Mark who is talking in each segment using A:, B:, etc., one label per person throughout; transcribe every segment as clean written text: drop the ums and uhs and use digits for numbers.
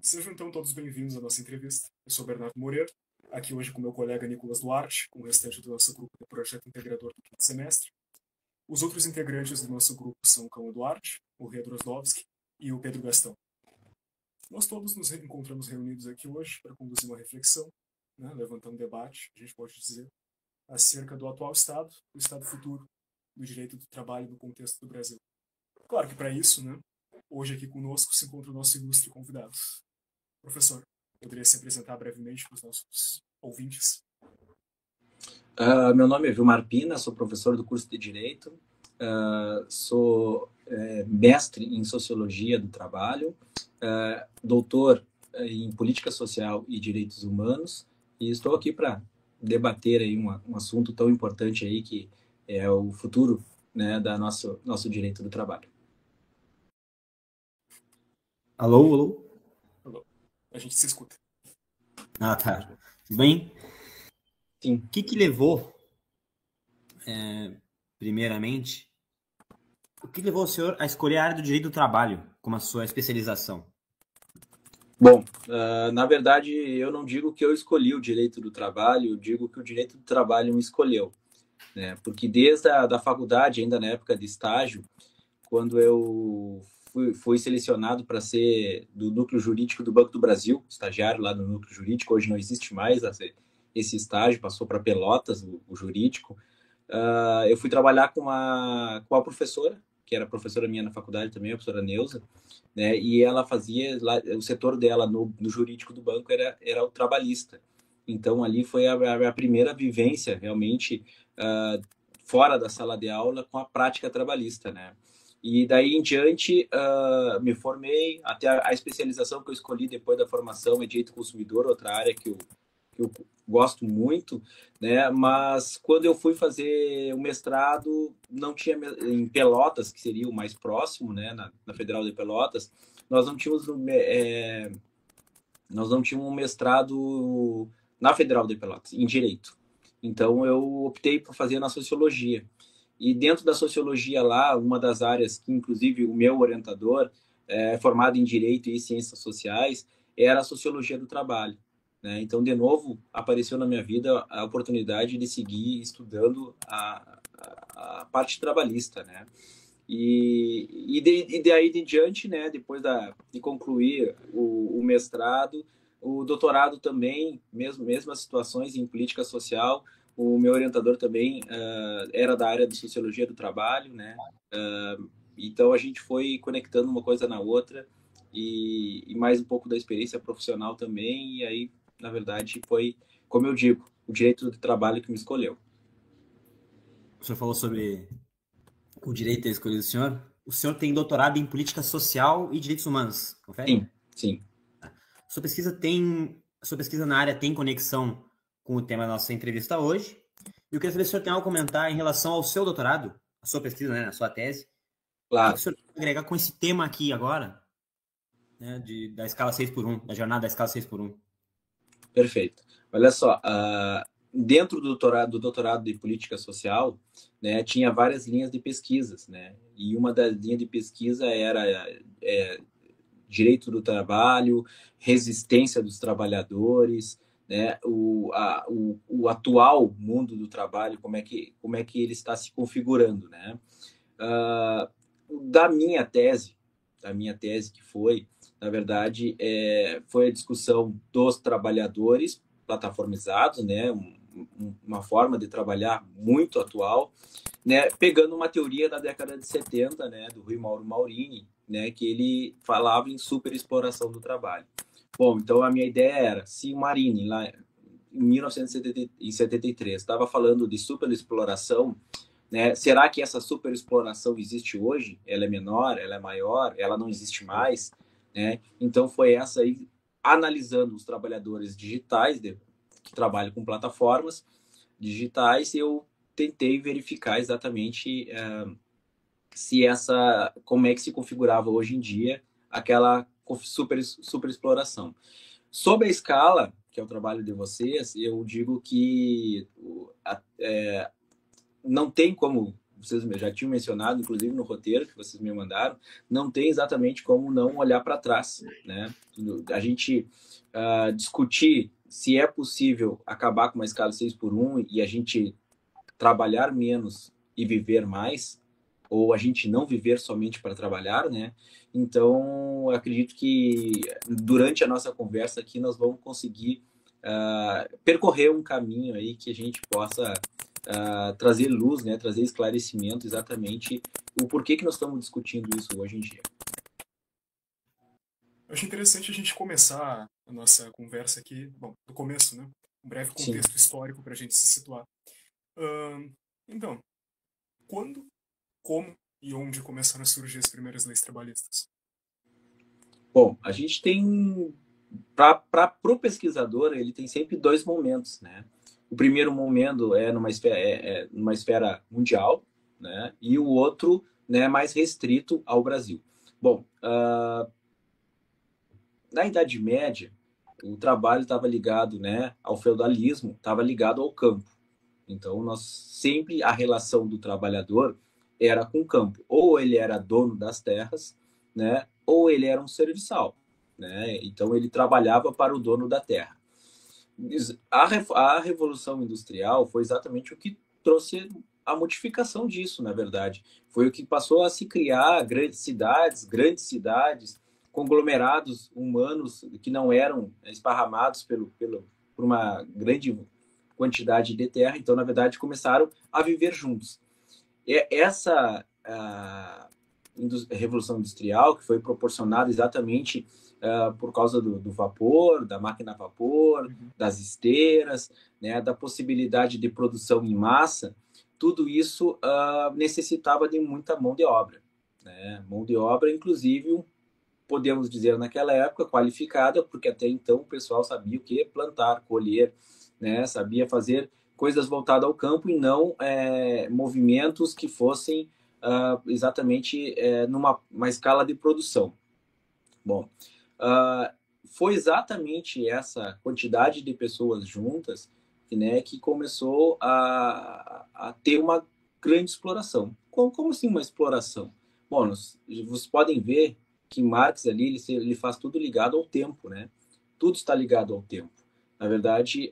A: Sejam então todos bem-vindos à nossa entrevista. Eu sou Bernardo Moreira, aqui hoje com meu colega Nicolas Duarte, com o restante do nosso grupo do projeto integrador do quinto semestre. Os outros integrantes do nosso grupo são o Cão Duarte, o Rê Drozdowski e o Pedro Gastão. Nós todos nos encontramos reunidos aqui hoje para conduzir uma reflexão, levantando um debate, a gente pode dizer, acerca do atual estado, do estado futuro, do direito do trabalho no contexto do Brasil. Claro que para isso, hoje aqui conosco se encontra o nosso ilustre convidado. Professor, poderia se apresentar brevemente para os nossos ouvintes?
B: Meu nome é Vilmar Pina, sou professor do curso de Direito, sou mestre em Sociologia do Trabalho, doutor em Política Social e Direitos Humanos, e estou aqui para debater aí um assunto tão importante aí que é o futuro, né, da nosso direito do trabalho.
C: Alô, alô?
A: Alô, a gente se escuta.
C: Ah, tá. Tudo bem?
B: Sim.
C: O que levou, primeiramente, o que levou o senhor a escolher a área do direito do trabalho como a sua especialização?
B: Bom, na verdade, eu não digo que eu escolhi o direito do trabalho, eu digo que o direito do trabalho me escolheu, né? Porque desde a faculdade, ainda na época de estágio, quando eu fui selecionado para ser do núcleo jurídico do Banco do Brasil, estagiário lá no núcleo jurídico, hoje não existe mais esse estágio, passou para Pelotas, o jurídico. Eu fui trabalhar com a professora, que era professora minha na faculdade também, a professora Neuza, né? E ela fazia, o setor dela no jurídico do banco era o trabalhista. Então, ali foi a primeira vivência, realmente, fora da sala de aula, com a prática trabalhista, né? E daí em diante, me formei, até a especialização que eu escolhi depois da formação é direito consumidor, outra área que eu gosto muito, né? Mas quando eu fui fazer o mestrado, não tinha em Pelotas, que seria o mais próximo, né? Na Federal de Pelotas, nós não tínhamos um mestrado na Federal de Pelotas, em Direito. Então, eu optei por fazer na Sociologia. E dentro da Sociologia lá, uma das áreas que, inclusive, o meu orientador é formado em Direito e Ciências Sociais, era a Sociologia do Trabalho, né? Então, de novo, apareceu na minha vida a oportunidade de seguir estudando a parte trabalhista, né? E daí de diante, né, depois de concluir o mestrado, o doutorado também, mesmas situações em política social, o meu orientador também era da área de sociologia do trabalho, né? Então a gente foi conectando uma coisa na outra e mais um pouco da experiência profissional também, e aí, na verdade, foi, como eu digo, o direito do trabalho que me escolheu.
C: O senhor falou sobre o direito ter escolhido o senhor. O senhor tem doutorado em política social e direitos humanos, confere?
B: Sim, sim.
C: Sua pesquisa na área tem conexão com o tema da nossa entrevista hoje. E eu queria saber se o senhor tem algo a comentar em relação ao seu doutorado, a sua pesquisa, né, a sua tese.
B: Claro.
C: O que o senhor quer agregar com esse tema aqui agora, né, da escala 6x1, da jornada da escala 6x1?
B: Perfeito. Olha só, dentro do doutorado de política social, né, tinha várias linhas de pesquisas, né? E uma das linhas de pesquisa era direito do trabalho, resistência dos trabalhadores, né? O atual mundo do trabalho, como é que ele está se configurando, né? Da minha tese que foi, na verdade, foi a discussão dos trabalhadores plataformizados, né? Uma forma de trabalhar muito atual, né? Pegando uma teoria da década de 70, né? Do Rui Mauro Maurini, né? Que ele falava em superexploração do trabalho. Bom, então a minha ideia era, se o Marini, lá em 1973, estava falando de superexploração, né? Será que essa superexploração existe hoje? Ela é menor? Ela é maior? Ela não existe mais? Né? Então, foi essa aí, analisando os trabalhadores digitais, que trabalham com plataformas digitais, eu tentei verificar exatamente como é que se configurava hoje em dia aquela superexploração. Sob a escala, que é o trabalho de vocês, eu digo que não tem como vocês já tinham mencionado, inclusive no roteiro que vocês me mandaram, não tem exatamente como não olhar para trás, né? A gente discutir se é possível acabar com uma escala 6x1 e a gente trabalhar menos e viver mais, ou a gente não viver somente para trabalhar, né? Então, eu acredito que durante a nossa conversa aqui nós vamos conseguir percorrer um caminho aí que a gente possa trazer luz, né? Trazer esclarecimento exatamente o porquê que nós estamos discutindo isso hoje em dia.
A: Eu acho interessante a gente começar a nossa conversa aqui, bom, do começo, né? Um breve contexto histórico para a gente se situar. Então, quando, como e onde começaram a surgir as primeiras leis trabalhistas?
B: Bom, a gente tem, para o pesquisador, ele tem sempre dois momentos, né? O primeiro momento é numa esfera mundial, né? E o outro, né, mais restrito ao Brasil. Bom, na Idade Média, o trabalho estava ligado, né, ao feudalismo, estava ligado ao campo. Então, a relação do trabalhador era com o campo. Ou ele era dono das terras, né, ou ele era um serviçal, né? Então, ele trabalhava para o dono da terra. A Revolução Industrial foi exatamente o que trouxe a modificação disso, na verdade. Foi o que passou a se criar grandes cidades, conglomerados humanos que não eram esparramados por uma grande quantidade de terra. Então, na verdade, começaram a viver juntos. Essa Revolução Industrial, que foi proporcionada exatamente por causa do vapor, da máquina a vapor, das esteiras, né, da possibilidade de produção em massa, tudo isso necessitava de muita mão de obra. Né? Mão de obra, inclusive, podemos dizer naquela época, qualificada, porque até então o pessoal sabia o que? Plantar, colher, né? Sabia fazer coisas voltadas ao campo e não movimentos que fossem exatamente numa escala de produção. Bom, foi exatamente essa quantidade de pessoas juntas, né, que começou a ter uma grande exploração. Como assim uma exploração? Bom, vocês podem ver que Marx ali ele faz tudo ligado ao tempo, né? Tudo está ligado ao tempo. Na verdade,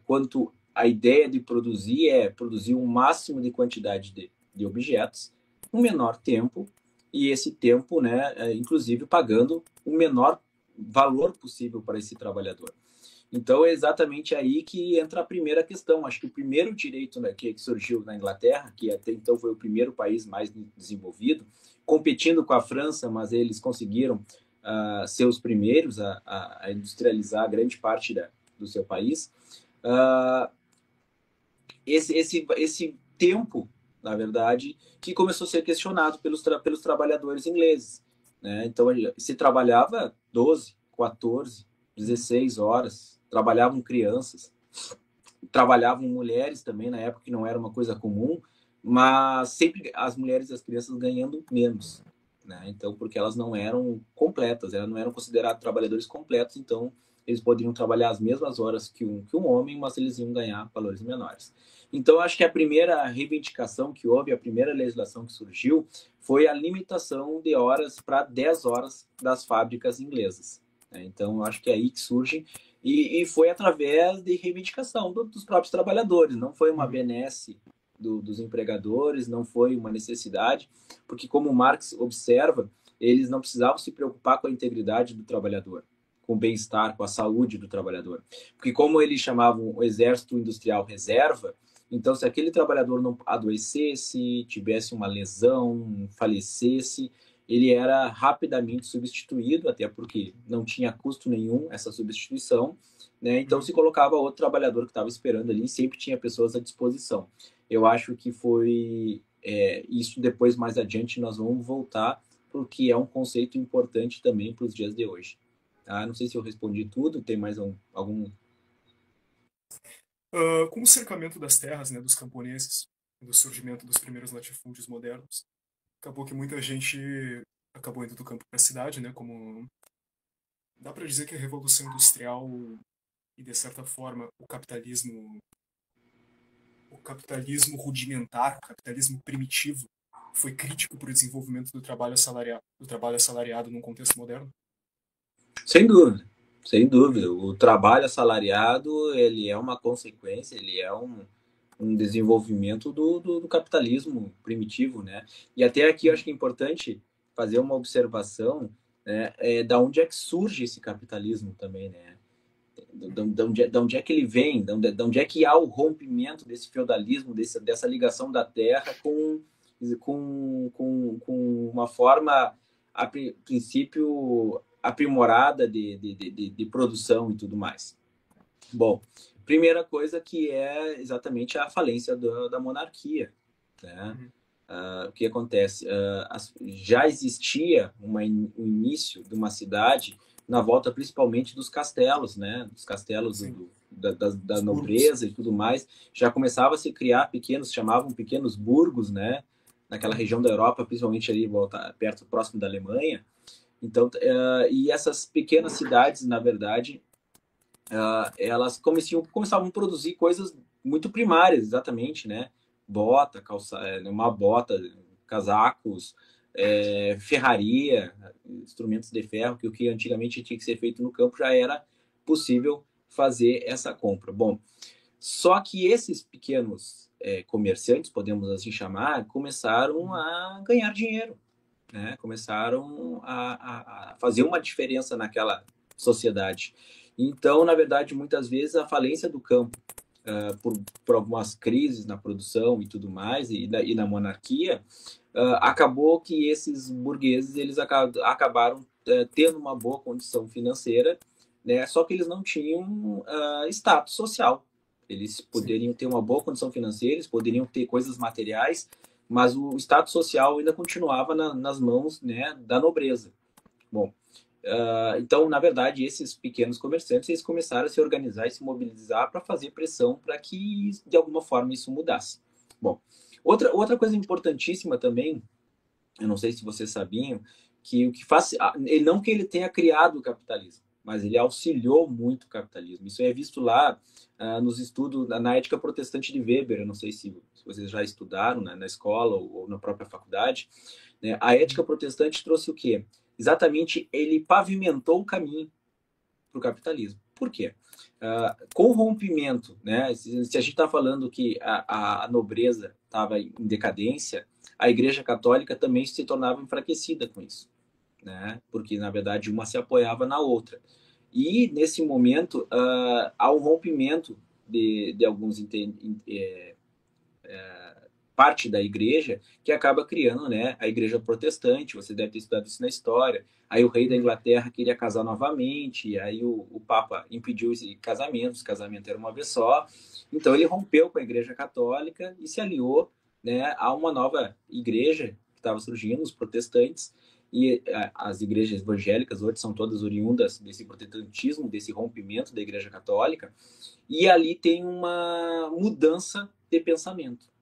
B: quanto a ideia de produzir é produzir um máximo de quantidade de objetos, um menor tempo, e esse tempo, né, inclusive pagando o menor valor possível para esse trabalhador. Então, é exatamente aí que entra a primeira questão. Acho que o primeiro direito, né, que surgiu na Inglaterra, que até então foi o primeiro país mais desenvolvido, competindo com a França, mas eles conseguiram ser os primeiros a industrializar grande parte do seu país. Esse tempo, na verdade, que começou a ser questionado pelos trabalhadores ingleses. Né? Então, se trabalhava 12, 14, 16 horas, trabalhavam crianças, trabalhavam mulheres também, na época que não era uma coisa comum, mas sempre as mulheres e as crianças ganhando menos. Né? Então, porque elas não eram completas, elas não eram consideradas trabalhadores completos, então eles poderiam trabalhar as mesmas horas que um homem, mas eles iam ganhar valores menores. Então, acho que a primeira reivindicação que houve, a primeira legislação que surgiu, foi a limitação de horas para 10 horas das fábricas inglesas. Então, acho que é aí que surge, e foi através de reivindicação dos próprios trabalhadores, não foi uma benesse dos empregadores, não foi uma necessidade, porque como Marx observa, eles não precisavam se preocupar com a integridade do trabalhador, com o bem-estar, com a saúde do trabalhador. Porque como eles chamavam o exército industrial reserva, então se aquele trabalhador não adoecesse, tivesse uma lesão, falecesse, ele era rapidamente substituído, até porque não tinha custo nenhum essa substituição, né? Então se colocava outro trabalhador que estava esperando ali, sempre tinha pessoas à disposição. Eu acho que foi isso. Depois, mais adiante, nós vamos voltar, porque é um conceito importante também para os dias de hoje. Não sei se eu respondi tudo, tem mais algum...
A: Com o cercamento das terras, né, dos camponeses, do surgimento dos primeiros latifúndios modernos, acabou que muita gente acabou indo do campo para a cidade, né, como dá para dizer que a Revolução Industrial e, de certa forma, o capitalismo o capitalismo rudimentar, o capitalismo primitivo, foi crítico para o desenvolvimento do trabalho assalariado num contexto moderno?
B: Sem dúvida, sem dúvida. O trabalho assalariado, ele é uma consequência, ele é um desenvolvimento do capitalismo primitivo, né? E até aqui eu acho que é importante fazer uma observação, né? Da onde é que surge esse capitalismo também, né? De onde é que ele vem, de onde é que há o rompimento desse feudalismo, dessa ligação da terra com uma forma, a princípio, aprimorada de produção e tudo mais. Bom, primeira coisa que é exatamente a falência da monarquia, né? O que acontece? Já existia um início de uma cidade na volta principalmente dos castelos, né? Dos castelos da nobreza e tudo mais. Já começava a se criar chamavam pequenos burgos, né? Naquela região da Europa, principalmente ali perto, próximo da Alemanha. Então, e essas pequenas cidades, na verdade, elas começavam a produzir coisas muito primárias, exatamente, né? Bota, uma bota, casacos, ferraria, instrumentos de ferro, que o que antigamente tinha que ser feito no campo já era possível fazer essa compra. Bom, só que esses pequenos comerciantes, podemos assim chamar, começaram a ganhar dinheiro, né? Começaram a fazer uma diferença naquela sociedade. Então, na verdade, muitas vezes a falência do campo, por algumas crises na produção e tudo mais, e na monarquia, acabou que esses burgueses eles acabaram tendo uma boa condição financeira, né? Só que eles não tinham status social. Eles poderiam ter uma boa condição financeira, eles poderiam ter coisas materiais, mas o status social ainda continuava nas mãos, né, da nobreza. Bom, então, na verdade, esses pequenos comerciantes eles começaram a se organizar e se mobilizar para fazer pressão para que, de alguma forma, isso mudasse. Bom, outra coisa importantíssima também, eu não sei se vocês sabiam, que o que faz, não que ele tenha criado o capitalismo, mas ele auxiliou muito o capitalismo. Isso é visto lá nos estudos, na Ética Protestante de Weber. Eu não sei se vocês já estudaram, né, na escola ou na própria faculdade, né? A Ética Protestante trouxe o quê? Exatamente, ele pavimentou o caminho para o capitalismo. Por quê? Com o rompimento, né? Se a gente está falando que a nobreza estava em decadência, a Igreja Católica também se tornava enfraquecida com isso, né? Porque, na verdade, uma se apoiava na outra. E, nesse momento, há um rompimento de alguns parte da igreja que acaba criando, né, a igreja protestante. Você deve ter estudado isso na história. Aí o rei da Inglaterra queria casar novamente, e aí o Papa impediu esse casamento. Esse casamento era uma vez só. Então ele rompeu com a igreja católica e se aliou, né, a uma nova igreja que estava surgindo, os protestantes. E as igrejas evangélicas hoje são todas oriundas desse protestantismo, desse rompimento da igreja católica. E ali tem uma mudança de pensamento.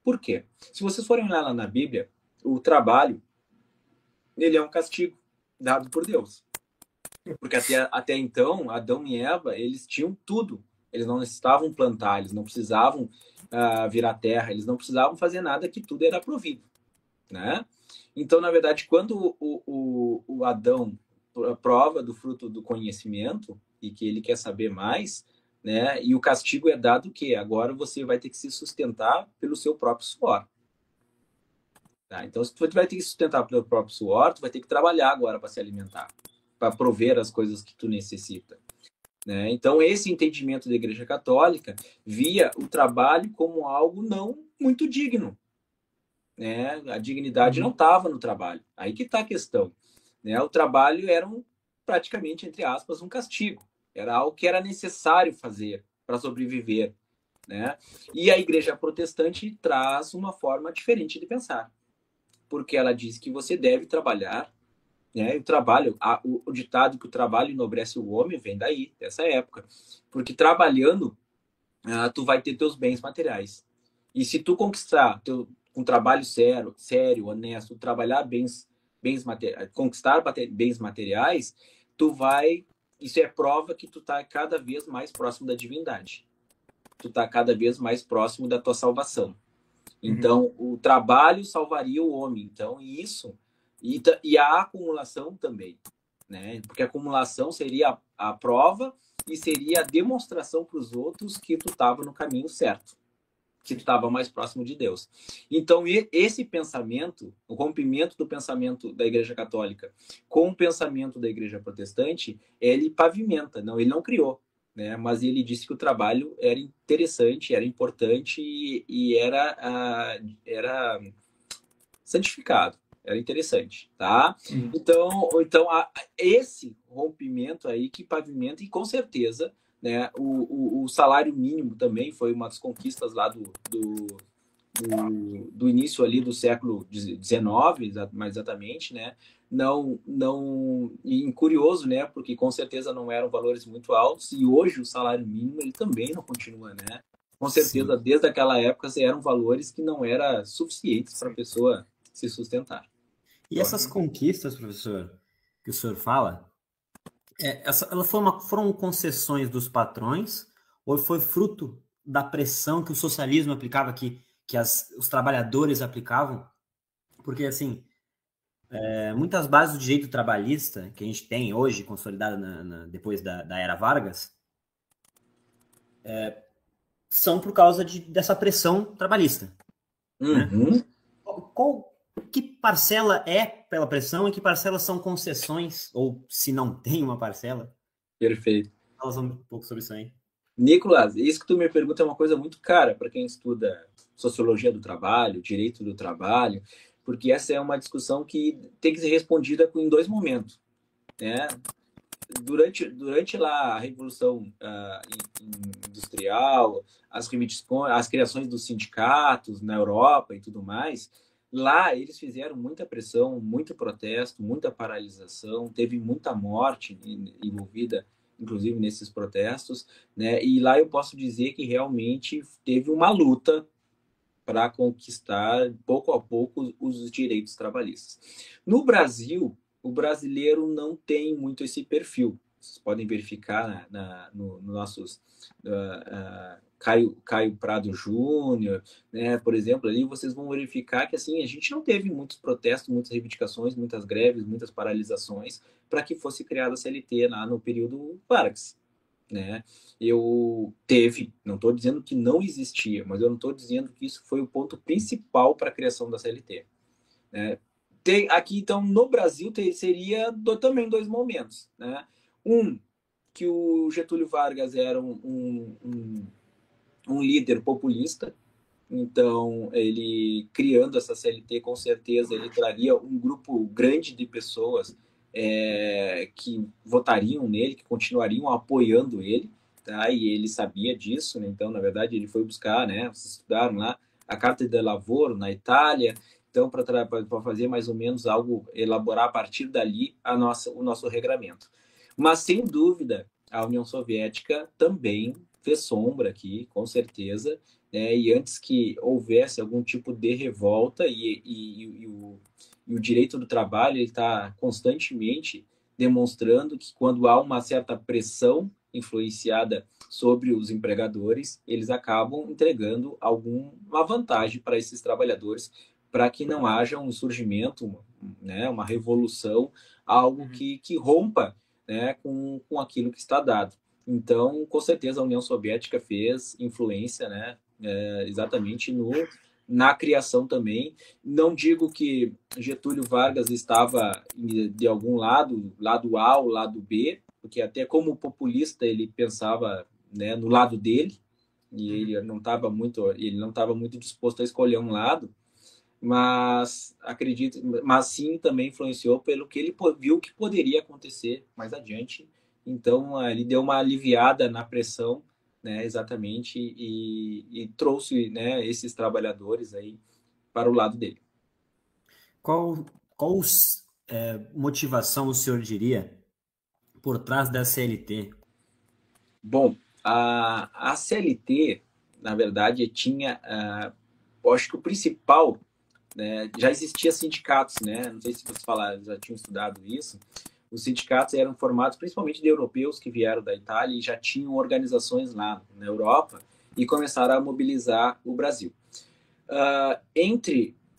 B: Por quê? Se vocês forem olhar lá na Bíblia, o trabalho, ele é um castigo dado por Deus. Porque até então, Adão e Eva, eles tinham tudo. Eles não necessitavam plantar, eles não precisavam virar terra, eles não precisavam fazer nada, que tudo era provido, né? Então, na verdade, quando o Adão prova do fruto do conhecimento e que ele quer saber mais, né? E o castigo é dado que agora você vai ter que se sustentar pelo seu próprio suor. Tá? Então, se tu vai ter que se sustentar pelo próprio suor, tu vai ter que trabalhar agora para se alimentar, para prover as coisas que tu necessita. Né? Então, esse entendimento da Igreja Católica via o trabalho como algo não muito digno. Né? A dignidade não estava no trabalho. Aí que está a questão. Né? O trabalho era praticamente, entre aspas, um castigo. Era algo que era necessário fazer para sobreviver, né? E a igreja protestante traz uma forma diferente de pensar, porque ela diz que você deve trabalhar, né? O trabalho, o ditado que o trabalho enobrece o homem vem daí, dessa época, porque trabalhando tu vai ter teus bens materiais. E se tu conquistar um trabalho sério, honesto, trabalhar conquistar bens materiais, tu vai. Isso é prova que tu tá cada vez mais próximo da divindade. tu tá cada vez mais próximo da tua salvação. Então, o trabalho salvaria o homem. Então, isso... E a acumulação também, né? Porque a acumulação seria a prova e seria a demonstração para os outros que tu estava no caminho certo, que tu estava mais próximo de Deus. Então, esse pensamento, o rompimento do pensamento da Igreja Católica com o pensamento da Igreja Protestante, ele pavimenta, não, ele não criou, né? Mas ele disse que o trabalho era interessante, era importante e era santificado. Era interessante, tá? Então esse rompimento aí que pavimenta, e com certeza, né, o salário mínimo também foi uma das conquistas lá do início ali do século XIX, mais exatamente, né? E curioso, né? Porque com certeza não eram valores muito altos, e hoje o salário mínimo ele também não continua, né? Com certeza, sim, desde aquela época eram valores que não eram suficientes para a pessoa se sustentar.
C: E essas conquistas, professor, que o senhor fala, elas foram concessões dos patrões ou foi fruto da pressão que o socialismo aplicava, que os trabalhadores aplicavam? Porque, assim, muitas bases do direito trabalhista que a gente tem hoje, consolidada depois da Era Vargas, são por causa dessa pressão trabalhista. Né? Que parcela é pela pressão e que parcelas são concessões, ou se não tem uma parcela?
B: Perfeito.
C: Fala um pouco sobre isso aí.
B: Nicolas, isso que tu me pergunta é uma coisa muito cara para quem estuda sociologia do trabalho, direito do trabalho, porque essa é uma discussão que tem que ser respondida em dois momentos, né? Durante lá a Revolução Industrial, as criações dos sindicatos na Europa e tudo mais, lá eles fizeram muita pressão, muito protesto, muita paralisação, teve muita morte envolvida, inclusive nesses protestos, né? E lá eu posso dizer que realmente teve uma luta para conquistar, pouco a pouco, os direitos trabalhistas. No Brasil, o brasileiro não tem muito esse perfil. Vocês podem verificar no nossos... Caio Prado Júnior, né? Por exemplo, ali vocês vão verificar que assim, a gente não teve muitos protestos, muitas reivindicações, muitas greves, muitas paralisações para que fosse criada a CLT lá no período Vargas, né? Não estou dizendo que não existia, mas eu não estou dizendo que isso foi o ponto principal para a criação da CLT, né? Aqui, então, no Brasil, seria também dois momentos, né? Que o Getúlio Vargas era um líder populista, então ele criando essa CLT, com certeza ele traria um grupo grande de pessoas que votariam nele, que continuariam apoiando ele, tá? E ele sabia disso, né? Então, na verdade, ele foi buscar, né? Vocês estudaram lá a Carta de Lavoro na Itália, então para fazer mais ou menos algo, elaborar a partir dali o nosso regramento. Mas, sem dúvida, a União Soviética também fez sombra aqui, com certeza, né? E antes que houvesse algum tipo de revolta, e o direito do trabalho está constantemente demonstrando que quando há uma certa pressão influenciada sobre os empregadores, eles acabam entregando alguma vantagem para esses trabalhadores, para que não haja um surgimento, né, uma revolução, algo que rompa, né, com aquilo que está dado. Então, com certeza, a União Soviética fez influência, né, exatamente na criação também. Não digo que Getúlio Vargas estava de algum lado A ou lado B, porque até como populista ele pensava, né, no lado dele, e ele não estava muito disposto a escolher um lado, mas sim também influenciou pelo que ele viu que poderia acontecer mais adiante. Então ele deu uma aliviada na pressão, né, exatamente, e trouxe, né, esses trabalhadores aí para o lado dele.
C: Qual motivação o senhor diria por trás da CLT?
B: Bom, a CLT, na verdade, tinha, eu acho que o principal, né, já existia sindicatos, né? Não sei se vocês já tinham estudado isso. Os sindicatos eram formados principalmente de europeus que vieram da Itália e já tinham organizações lá na Europa. e começaram a mobilizar o Brasil.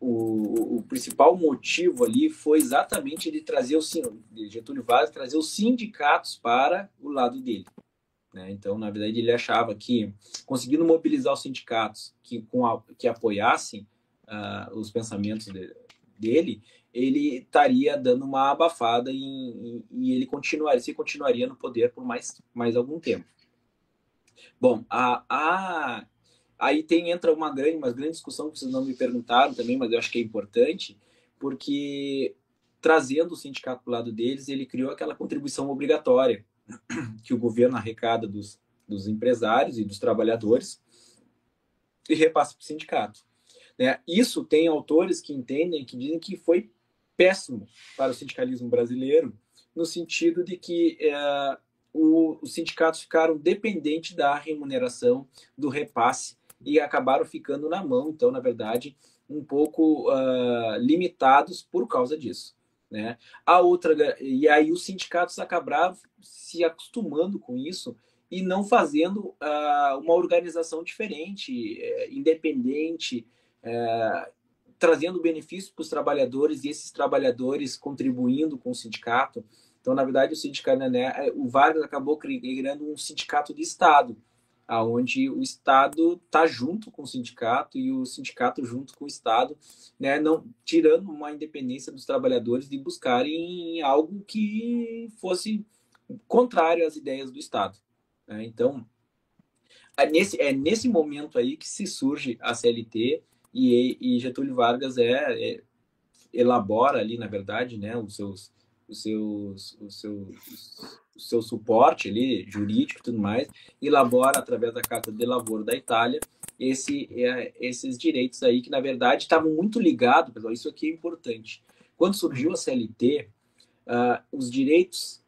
B: O principal motivo ali foi exatamente de trazer de Getúlio Vargas trazer os sindicatos para o lado dele, né? Então, na verdade, ele achava que, conseguindo mobilizar os sindicatos que apoiassem os pensamentos dele, ele estaria dando uma abafada e ele continuaria no poder por mais algum tempo. Bom, aí entra uma grande discussão que vocês não me perguntaram também, mas eu acho que é importante, porque trazendo o sindicato para o lado deles, ele criou aquela contribuição obrigatória que o governo arrecada dos empresários e dos trabalhadores e repassa para o sindicato, né? Isso tem autores que entendem, que dizem que foi péssimo para o sindicalismo brasileiro, no sentido de que os sindicatos ficaram dependentes da remuneração, do repasse, e acabaram ficando na mão, então, na verdade, um pouco limitados por causa disso, né? E aí os sindicatos acabaram se acostumando com isso e não fazendo uma organização diferente, independente, trazendo benefícios para os trabalhadores e esses trabalhadores contribuindo com o sindicato. Então, na verdade, o sindicato, né, o Vargas acabou criando um sindicato de Estado, onde o Estado está junto com o sindicato e o sindicato junto com o Estado, né, não tirando uma independência dos trabalhadores de buscarem algo que fosse contrário às ideias do Estado, né? Então, nesse momento aí que se surge a CLT e Getúlio Vargas elabora ali, na verdade, né, o seu suporte ali, jurídico e tudo mais, elabora através da Carta de Lavoro da Itália esses direitos aí que, na verdade, estavam muito ligados, pessoal, isso aqui é importante. Quando surgiu a CLT, os direitos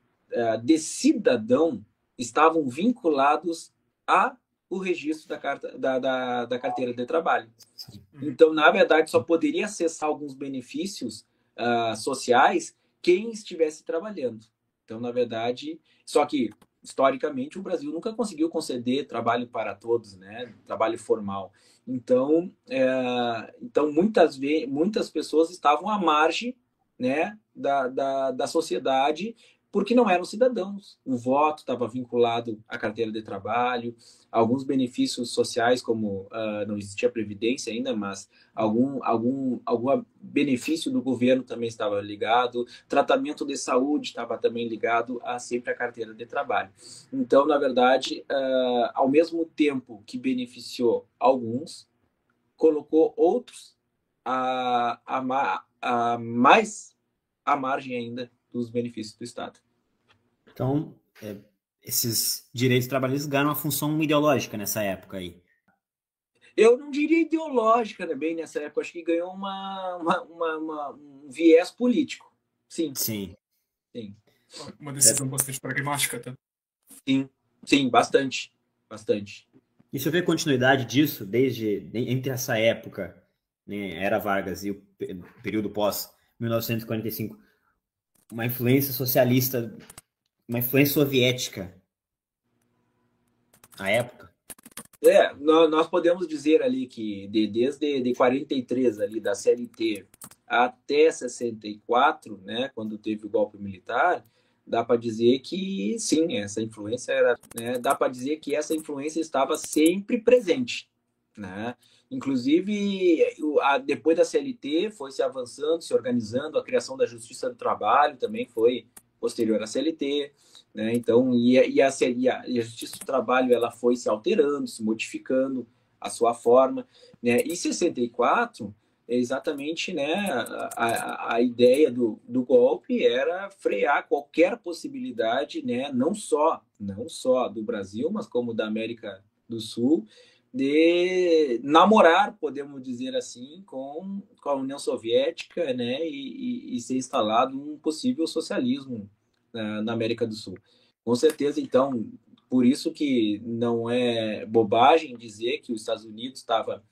B: de cidadão estavam vinculados ao registro da carteira de trabalho. Então, na verdade, só poderia acessar alguns benefícios sociais quem estivesse trabalhando. Então, na verdade, só que, historicamente, o Brasil nunca conseguiu conceder trabalho para todos, né? Trabalho formal. Então, muitas pessoas estavam à margem, né, da sociedade, porque não eram cidadãos. O voto estava vinculado à carteira de trabalho, alguns benefícios sociais, como não existia previdência ainda, mas algum benefício do governo também estava ligado, tratamento de saúde estava também ligado sempre à carteira de trabalho. Então, na verdade, ao mesmo tempo que beneficiou alguns, colocou outros mais à margem ainda dos benefícios do Estado.
C: Então, esses direitos trabalhistas ganham uma função ideológica nessa época aí.
B: Eu não diria ideológica também nessa época, acho que ganhou um viés político. Sim.
C: Sim.
B: Sim.
A: Uma decisão bastante pragmática, tá?
B: Sim, bastante.
C: E se eu ver continuidade disso, entre essa época, né, era Vargas, e o período pós-1945, uma influência socialista, uma influência soviética na época?
B: Nós podemos dizer ali que desde 43 ali da CLT até 64, né, quando teve o golpe militar, dá para dizer que sim, essa influência dá para dizer que essa influência estava sempre presente, né? Inclusive, depois da CLT foi se avançando, se organizando, a criação da Justiça do Trabalho também foi posterior à CLT, né? Então, a Justiça do Trabalho ela foi se alterando, se modificando a sua forma, né? E 64 é exatamente, né, a ideia do golpe era frear qualquer possibilidade, né, não só do Brasil, mas como da América do Sul, de namorar, podemos dizer assim, com a União Soviética, né, e ser instalado um possível socialismo na América do Sul. Com certeza, então, por isso que não é bobagem dizer que os Estados Unidos estava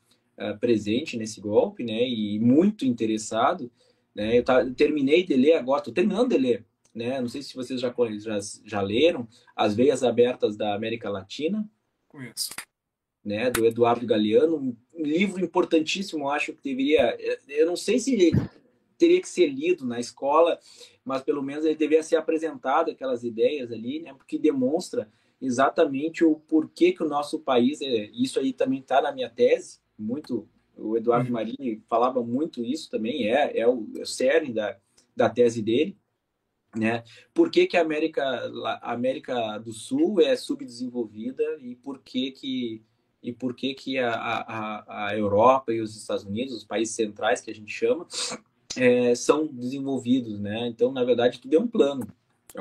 B: presente nesse golpe, né, e muito interessado, né. Eu terminei de ler agora, estou terminando de ler, né, não sei se vocês já leram As Veias Abertas da América Latina.
A: Conheço.
B: né, do Eduardo Galeano, um livro importantíssimo, acho que deveria, eu não sei se teria que ser lido na escola, mas pelo menos ele deveria ser apresentado, aquelas ideias ali, né, porque demonstra exatamente o porquê que o nosso país, isso aí também está na minha tese, muito, o Eduardo Marini falava muito isso também, é o cerne da tese dele, né? Por que que a América do Sul é subdesenvolvida e por que que a Europa e os Estados Unidos, os países centrais que a gente chama, são desenvolvidos, né? Então, na verdade, tudo é um plano, é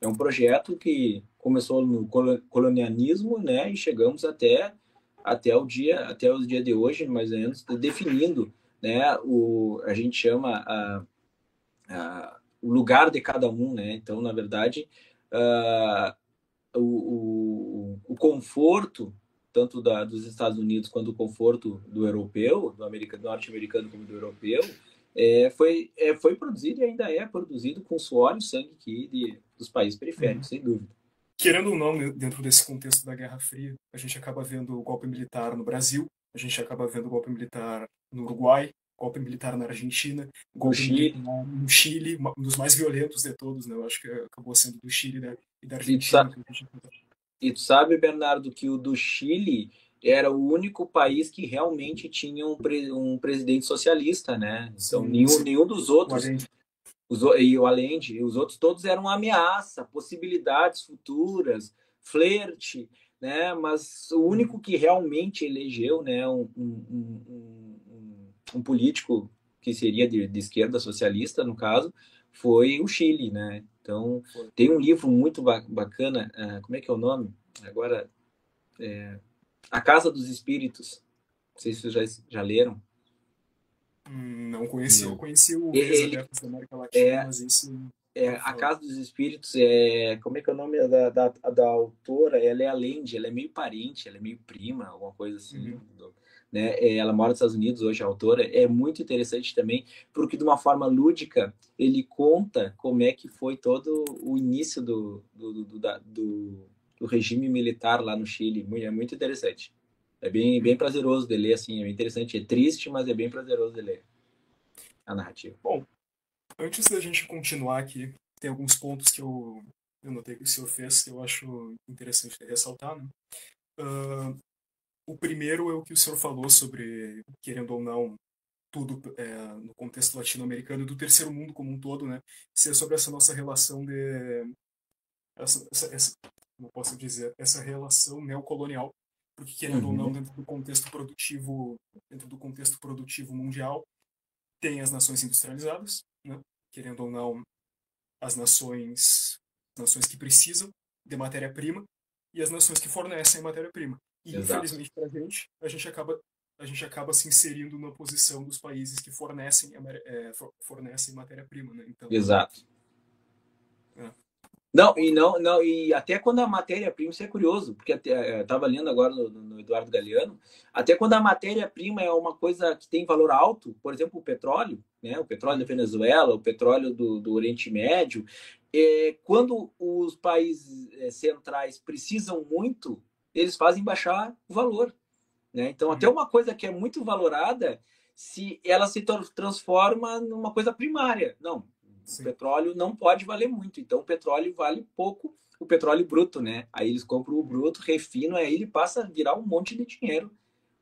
B: um projeto que começou no colonialismo, né? E chegamos até o dia de hoje, mais ou menos, definindo, né? A gente chama o lugar de cada um, né? Então, na verdade, o conforto tanto dos Estados Unidos quanto o conforto do europeu, do norte-americano como do europeu, foi produzido e ainda é produzido com suor e sangue aqui dos países periféricos, sem dúvida.
A: Querendo ou não, dentro desse contexto da Guerra Fria, a gente acaba vendo o golpe militar no Brasil, a gente acaba vendo o golpe militar no Uruguai, golpe militar na Argentina, golpe militar no Chile, um dos mais violentos de todos, né? Eu acho que acabou sendo do Chile, né? E da Argentina.
B: E tu sabe, Bernardo, que o do Chile era o único país que realmente tinha um presidente socialista, né? Então, nenhum dos outros, e o Allende, os outros todos eram ameaça, possibilidades futuras, flerte, né? Mas o único que realmente elegeu, né, um político que seria de esquerda socialista, no caso, foi o Chile, né? Então, tem um livro muito bacana, como é que é o nome? Agora, A Casa dos Espíritos. Não sei se vocês já leram.
A: Não conheci. Eu conheci o Vias Abertas da América Latina, mas esse...
B: A Casa dos Espíritos, como é que é o nome da autora? Ela é Allende, ela é meio parente, ela é meio prima, alguma coisa assim. Né? Ela mora nos Estados Unidos hoje, a autora. É muito interessante também, porque de uma forma lúdica, ele conta como é que foi todo o início do regime militar lá no Chile. É muito interessante. É bem prazeroso de ler, assim, é bem interessante. É triste, mas é bem prazeroso de ler a narrativa.
A: Bom, antes da gente continuar aqui, tem alguns pontos que eu notei que o senhor fez que eu acho interessante ressaltar, né? O primeiro é o que o senhor falou sobre, querendo ou não, tudo no contexto latino-americano e do terceiro mundo como um todo, né? Ser sobre essa nossa relação como posso dizer, essa relação neocolonial, porque querendo ou não, dentro do contexto produtivo mundial, tem as nações industrializadas, né? Querendo ou não, as nações que precisam de matéria-prima e as nações que fornecem matéria-prima. E, infelizmente, para a gente acaba se inserindo na posição dos países que fornecem matéria-prima, né? Então,
B: exato. E até quando a matéria-prima, isso é curioso, porque eu estava lendo agora no Eduardo Galeano, até quando a matéria-prima é uma coisa que tem valor alto, por exemplo, o petróleo, né? O petróleo da Venezuela, o petróleo do Oriente Médio, quando os países centrais precisam muito, eles fazem baixar o valor, né? Então, até uma coisa que é muito valorada, se ela se transforma numa coisa primária. Não, o petróleo não pode valer muito, então o petróleo vale pouco, o petróleo bruto, né? Aí eles compram o bruto, refinam, aí ele passa a virar um monte de dinheiro,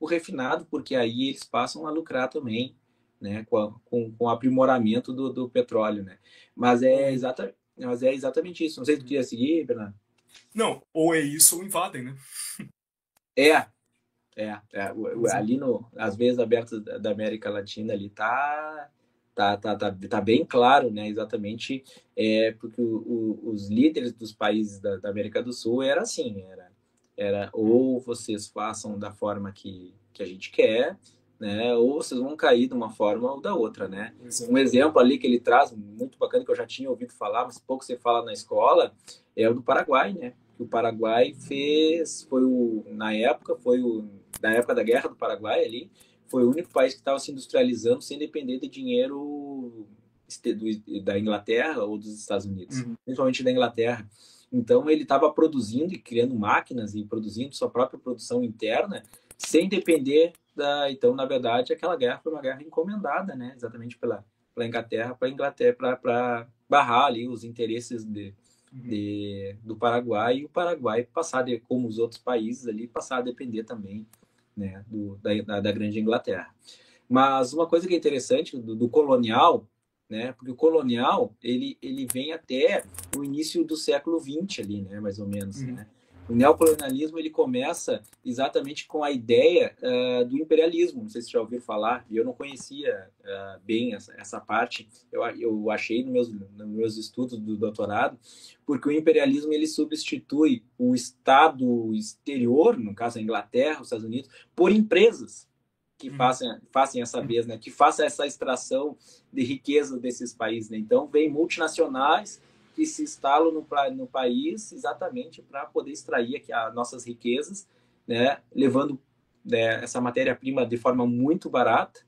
B: o refinado, porque aí eles passam a lucrar também, né? Com o aprimoramento do petróleo, né? Mas é exatamente isso. Não sei se tu queria seguir, Bernardo.
A: Não, ou é isso ou invadem, né?
B: Ali as veias abertas da América Latina ali tá bem claro, né? Exatamente, porque os líderes dos países da América do Sul era assim, era ou vocês façam da forma que a gente quer, né? Ou vocês vão cair de uma forma ou da outra, né? Um exemplo ali que ele traz muito bacana que eu já tinha ouvido falar, mas pouco você fala na escola, é o do Paraguai, né? O Paraguai na época da Guerra do Paraguai ali, foi o único país que estava se industrializando sem depender de dinheiro da Inglaterra ou dos Estados Unidos, principalmente da Inglaterra. Então, ele estava produzindo e criando máquinas e produzindo sua própria produção interna, sem depender da... Então, na verdade, aquela guerra foi uma guerra encomendada, né? Exatamente pela Inglaterra, para barrar ali os interesses do Paraguai, e o Paraguai passar, como os outros países ali, passar a depender também, né, da grande Inglaterra. Mas uma coisa que é interessante do colonial, né, porque o colonial ele vem até o início do século XX ali, né, mais ou menos, né? O neocolonialismo ele começa exatamente com a ideia do imperialismo. Não sei se já ouviu falar, e eu não conhecia bem essa parte. Eu achei nos meus estudos do doutorado, porque o imperialismo ele substitui o Estado exterior, no caso a Inglaterra, os Estados Unidos, por empresas que façam essa vez, né? Que faça essa extração de riqueza desses países, né? Então, vem multinacionais que se instalam no país exatamente para poder extrair aqui as nossas riquezas, né? Levando, né, essa matéria-prima de forma muito barata,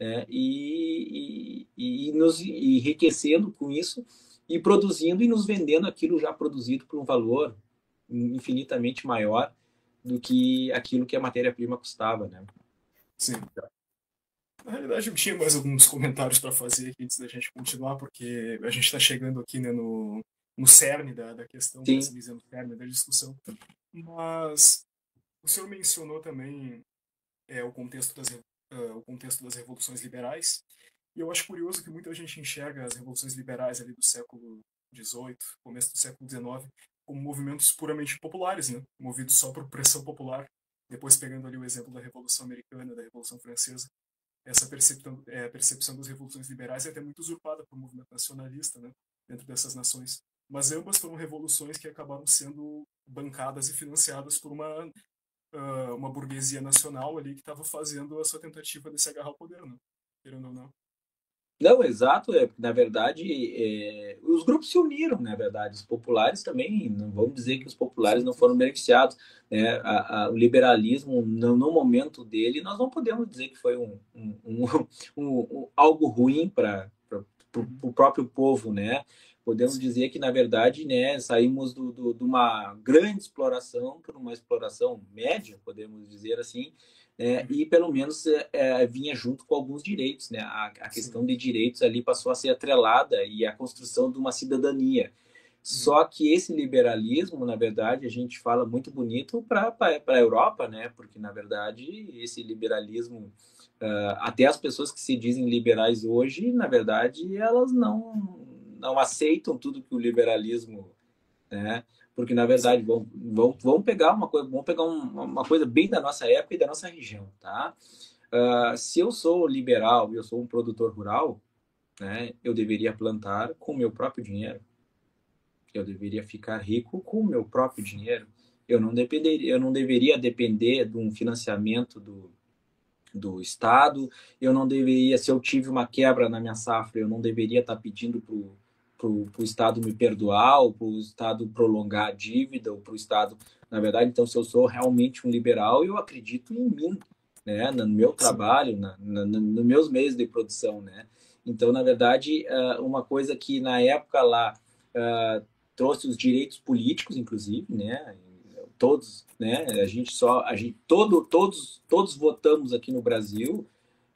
B: né? E nos enriquecendo com isso e produzindo e nos vendendo aquilo já produzido por um valor infinitamente maior do que aquilo que a matéria-prima custava, né?
A: Sim. Na realidade, eu tinha mais alguns comentários para fazer aqui antes da gente continuar, porque a gente está chegando aqui, né, no cerne da questão, por assim dizer, no cerne da discussão. Mas o senhor mencionou também o contexto das revoluções liberais, e eu acho curioso que muita gente enxerga as revoluções liberais ali do século XVIII, começo do século XIX, como movimentos puramente populares, né, movidos só por pressão popular. Depois, pegando ali o exemplo da Revolução Americana, da Revolução Francesa, essa percepção das revoluções liberais é até muito usurpada por um movimento nacionalista, né, dentro dessas nações. Mas ambas foram revoluções que acabaram sendo bancadas e financiadas por uma burguesia nacional ali que estava fazendo a sua tentativa de se agarrar ao poder, né? Querendo ou não.
B: Não, exato, na verdade, os grupos se uniram, na verdade, os populares também, não vamos dizer que os populares não foram beneficiados, né? O liberalismo, no momento dele, nós não podemos dizer que foi algo ruim para o próprio povo, né? Podemos dizer que, na verdade, né, saímos de uma grande exploração para uma exploração média, podemos dizer assim, e pelo menos vinha junto com alguns direitos, né? A questão de direitos ali passou a ser atrelada e a construção de uma cidadania. Só que esse liberalismo, na verdade, a gente fala muito bonito para a Europa, né? Porque, na verdade, esse liberalismo, até as pessoas que se dizem liberais hoje, na verdade, elas não aceitam tudo que o liberalismo, né? Porque, na verdade, vamos pegar uma coisa bem da nossa época e da nossa região, tá? Se eu sou liberal e eu sou um produtor rural, né, eu deveria plantar com o meu próprio dinheiro. Eu deveria ficar rico com o meu próprio dinheiro. Eu não deveria depender de um financiamento do Estado. Eu não deveria, se eu tive uma quebra na minha safra, eu não deveria estar pedindo para o Estado me perdoar, ou para o Estado prolongar a dívida, ou para o Estado, na verdade, então, se eu sou realmente um liberal, eu acredito em mim, né, no meu trabalho, nos meus meios de produção, né. Então, na verdade, uma coisa que na época lá trouxe os direitos políticos, inclusive, né, todos, né, todos votamos aqui no Brasil,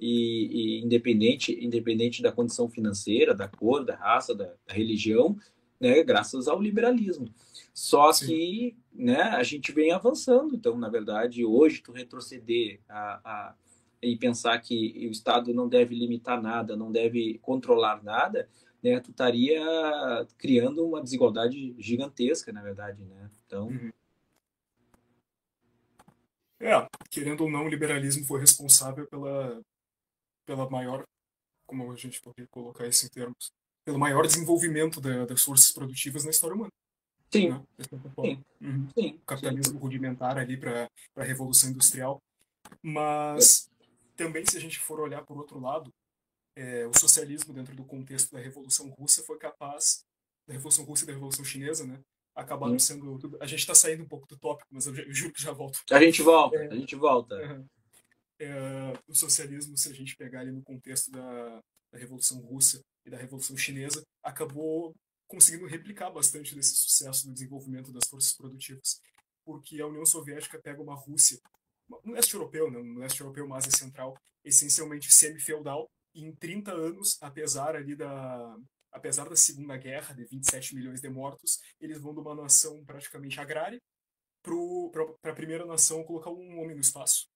B: e independente da condição financeira, da cor, da raça, da religião, né, graças ao liberalismo. Só que, né, a gente vem avançando. Então, na verdade, hoje tu retroceder e pensar que o Estado não deve limitar nada, não deve controlar nada, né, tu estaria criando uma desigualdade gigantesca, na verdade, né? Então,
A: querendo ou não, o liberalismo foi responsável pela maior, como a gente pode colocar isso em termos, pelo maior desenvolvimento das forças produtivas na história humana.
B: sim,
A: né?
B: sim,
A: O capitalismo rudimentar ali para a Revolução Industrial. Mas também, se a gente for olhar por outro lado, o socialismo dentro do contexto da Revolução Russa foi capaz, da Revolução Russa e da Revolução Chinesa, né? Acabaram sendo... A gente está saindo um pouco do tópico, mas eu juro que já volto.
B: A gente volta.
A: O socialismo, se a gente pegar ali no contexto da Revolução Russa e da Revolução Chinesa, acabou conseguindo replicar bastante desse sucesso no desenvolvimento das forças produtivas, porque a União Soviética pega uma Rússia, no leste europeu, né, no leste europeu mais Ásia Central, essencialmente semi-feudal, e em 30 anos, apesar da Segunda Guerra, de 27 milhões de mortos, eles vão de uma nação praticamente agrária para a primeira nação colocar um homem no espaço,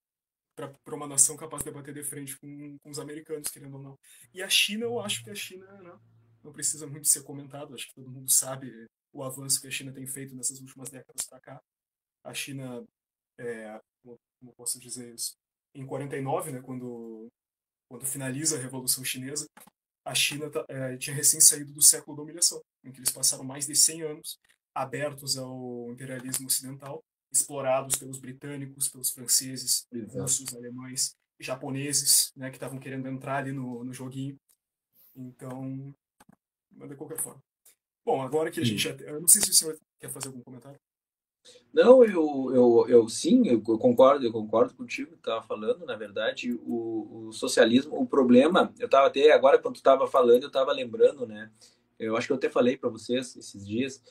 A: para uma nação capaz de bater de frente com os americanos, querendo ou não. E a China, eu acho que a China não precisa muito ser comentado, acho que todo mundo sabe o avanço que a China tem feito nessas últimas décadas para cá. A China, como posso dizer isso, em 49, né, quando finaliza a Revolução Chinesa, a China tinha recém saído do século da humilhação, em que eles passaram mais de 100 anos abertos ao imperialismo ocidental, explorados pelos britânicos, pelos franceses, russos, alemães, japoneses, né, que estavam querendo entrar ali no joguinho. Então, mas de qualquer forma. Bom, agora que a gente já... Eu não sei se o senhor quer fazer algum comentário.
B: Não, sim, eu concordo contigo que estava falando. Na verdade, o socialismo, o problema, eu estava até agora quando tu estava falando, eu estava lembrando, né? Eu acho que eu até falei para vocês esses dias.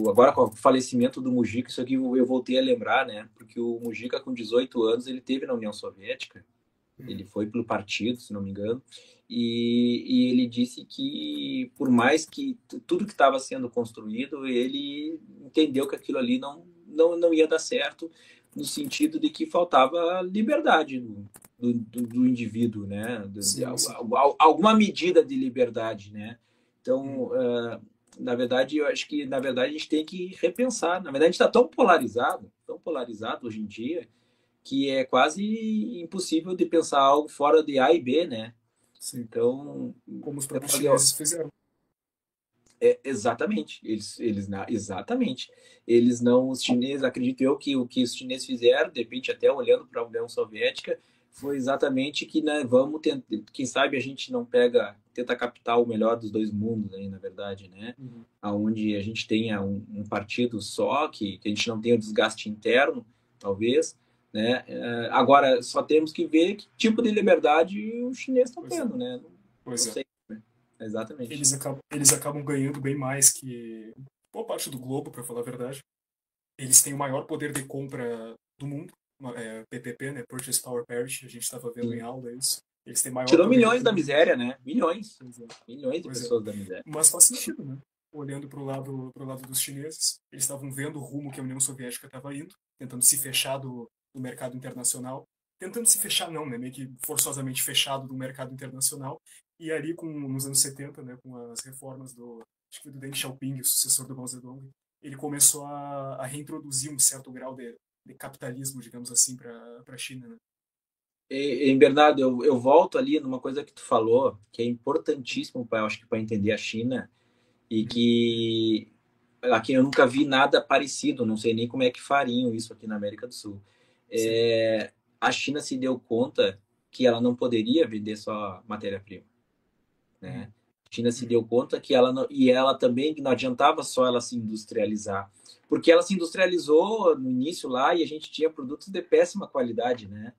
B: Agora com o falecimento do Mujica, isso aqui eu voltei a lembrar, né? Porque o Mujica com 18 anos ele teve na União Soviética. Ele foi pelo partido, se não me engano, e ele disse que, por mais que tudo que estava sendo construído, ele entendeu que aquilo ali não ia dar certo, no sentido de que faltava liberdade do indivíduo, né? Alguma medida de liberdade, né? Então, na verdade, eu acho que a gente tem que repensar. Na verdade, a gente está tão polarizado hoje em dia, que é quase impossível de pensar algo fora de A e B, né?
A: Sim.
B: Então,
A: como os próprios chineses fizeram.
B: Exatamente. Exatamente. Os chineses, acredito eu que o que os chineses fizeram, de repente até olhando para a União Soviética, foi exatamente que, né, vamos tentar, quem sabe a gente não tenta captar o melhor dos dois mundos aí, na verdade, né? Aonde a gente tenha um partido só, que a gente não tenha o desgaste interno, talvez, né? Agora, só temos que ver que tipo de liberdade os chineses estão tendo, né? Não sei, né? Exatamente.
A: Eles acabam ganhando bem mais que boa parte do globo, para falar a verdade. Eles têm o maior poder de compra do mundo, PPP, né? Purchase Power Parity, a gente estava vendo em aula isso. Eles têm maior
B: Tirou milhões da miséria, né? Milhões de pessoas da miséria.
A: Mas faz sentido, né? Olhando para o lado dos chineses, eles estavam vendo o rumo que a União Soviética estava indo, tentando se fechar do mercado internacional. Tentando se fechar, não, né? Meio que forçosamente fechado do mercado internacional. E ali, nos anos 70, né, com as reformas acho que foi do Deng Xiaoping, o sucessor do Mao Zedong, ele começou a reintroduzir um certo grau de capitalismo, digamos assim, para a China, né?
B: Bernardo, eu volto ali numa coisa que tu falou, que é importantíssimo, eu acho que para entender a China, e que aqui eu nunca vi nada parecido, não sei nem como é que fariam isso aqui na América do Sul. A China se deu conta que ela não poderia vender só matéria-prima, né? A China se deu conta que ela também não adiantava só ela se industrializar, porque ela se industrializou no início lá e a gente tinha produtos de péssima qualidade, né?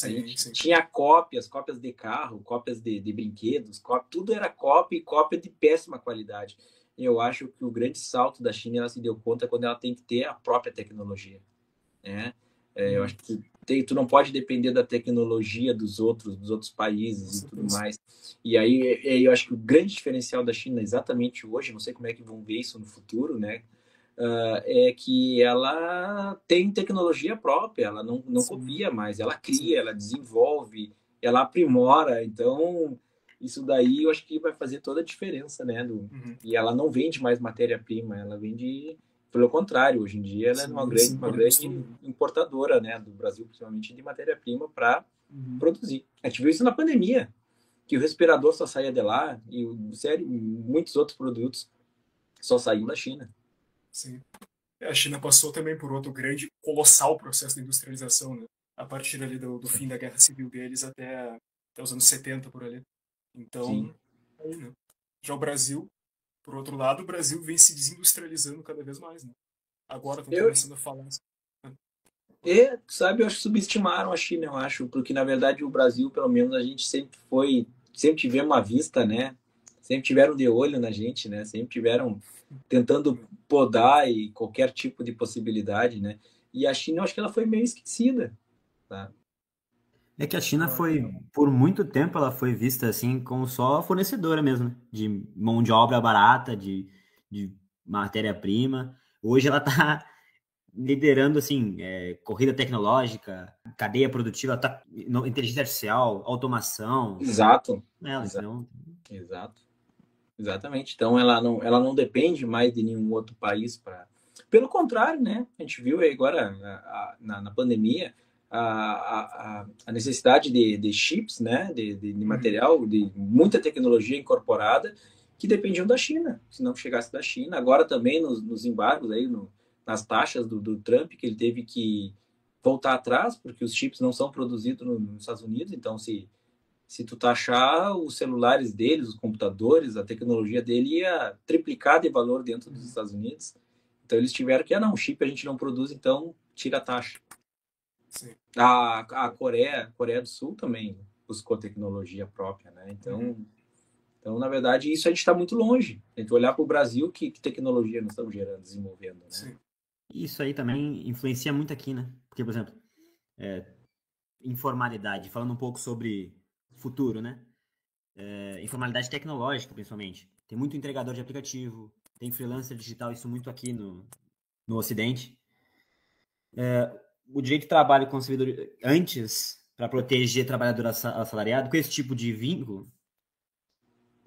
B: A gente tinha cópias de carro, cópias de brinquedos, tudo era cópia e cópia de péssima qualidade. E eu acho que o grande salto da China, ela se deu conta quando ela tem que ter a própria tecnologia, né? Eu acho que tu não pode depender da tecnologia dos outros países e tudo mais. E aí eu acho que o grande diferencial da China exatamente hoje, não sei como é que vão ver isso no futuro, né? É que ela tem tecnologia própria, ela não copia mais, ela cria, ela desenvolve, ela aprimora. Então, isso daí eu acho que vai fazer toda a diferença, né? E ela não vende mais matéria-prima, ela vende... Pelo contrário, hoje em dia ela é uma grande importadora, né, do Brasil, principalmente de matéria-prima para produzir. A gente viu isso na pandemia, que o respirador só saía de lá e muitos outros produtos só saíam da China.
A: Sim. A China passou também por outro grande, colossal processo de industrialização, né? A partir ali do fim da Guerra Civil deles até os anos 70, por ali. Então, aí, né? Já o Brasil, por outro lado, o Brasil vem se desindustrializando cada vez mais, né? Agora estão começando a falar assim.
B: Sabe, eu acho que subestimaram a China, eu acho, porque na verdade o Brasil, pelo menos, a gente sempre tivemos uma vista, né? sempre tiveram de olho na gente, né? Sempre tiveram tentando podar e qualquer tipo de possibilidade, né? E a China, eu acho que ela foi meio esquecida, tá?
C: É que a China foi, por muito tempo, ela foi vista assim como só fornecedora mesmo, né? De mão de obra barata, de matéria-prima. Hoje ela está liderando assim, corrida tecnológica, cadeia produtiva, inteligência artificial, automação.
B: Exato,
C: Ela,
B: exato,
C: então,
B: exato, exatamente. Então ela não depende mais de nenhum outro país para. Pelo contrário, né? A gente viu aí agora na pandemia a necessidade de chips, né? De material, de muita tecnologia incorporada que dependiam da China. Se não chegasse da China, agora também nos embargos aí, nas taxas do Trump, que ele teve que voltar atrás, porque os chips não são produzidos nos Estados Unidos, então se tu taxar os celulares deles, os computadores, a tecnologia dele ia triplicar de valor dentro dos Estados Unidos. Então eles tiveram que, não, chip a gente não produz, então tira a taxa.
A: Sim.
B: A Coreia do Sul também buscou tecnologia própria, né? Então, na verdade, isso a gente está muito longe. A gente olhar para o Brasil, que tecnologia nós estamos gerando, desenvolvendo, né?
A: Sim.
C: isso aí também influencia muito aqui, né? Porque, por exemplo, informalidade, falando um pouco sobre futuro, né? Informalidade tecnológica, principalmente. Tem muito entregador de aplicativo, tem freelancer digital, isso muito aqui no Ocidente. O direito de trabalho concebido antes para proteger trabalhador assalariado, com esse tipo de vínculo,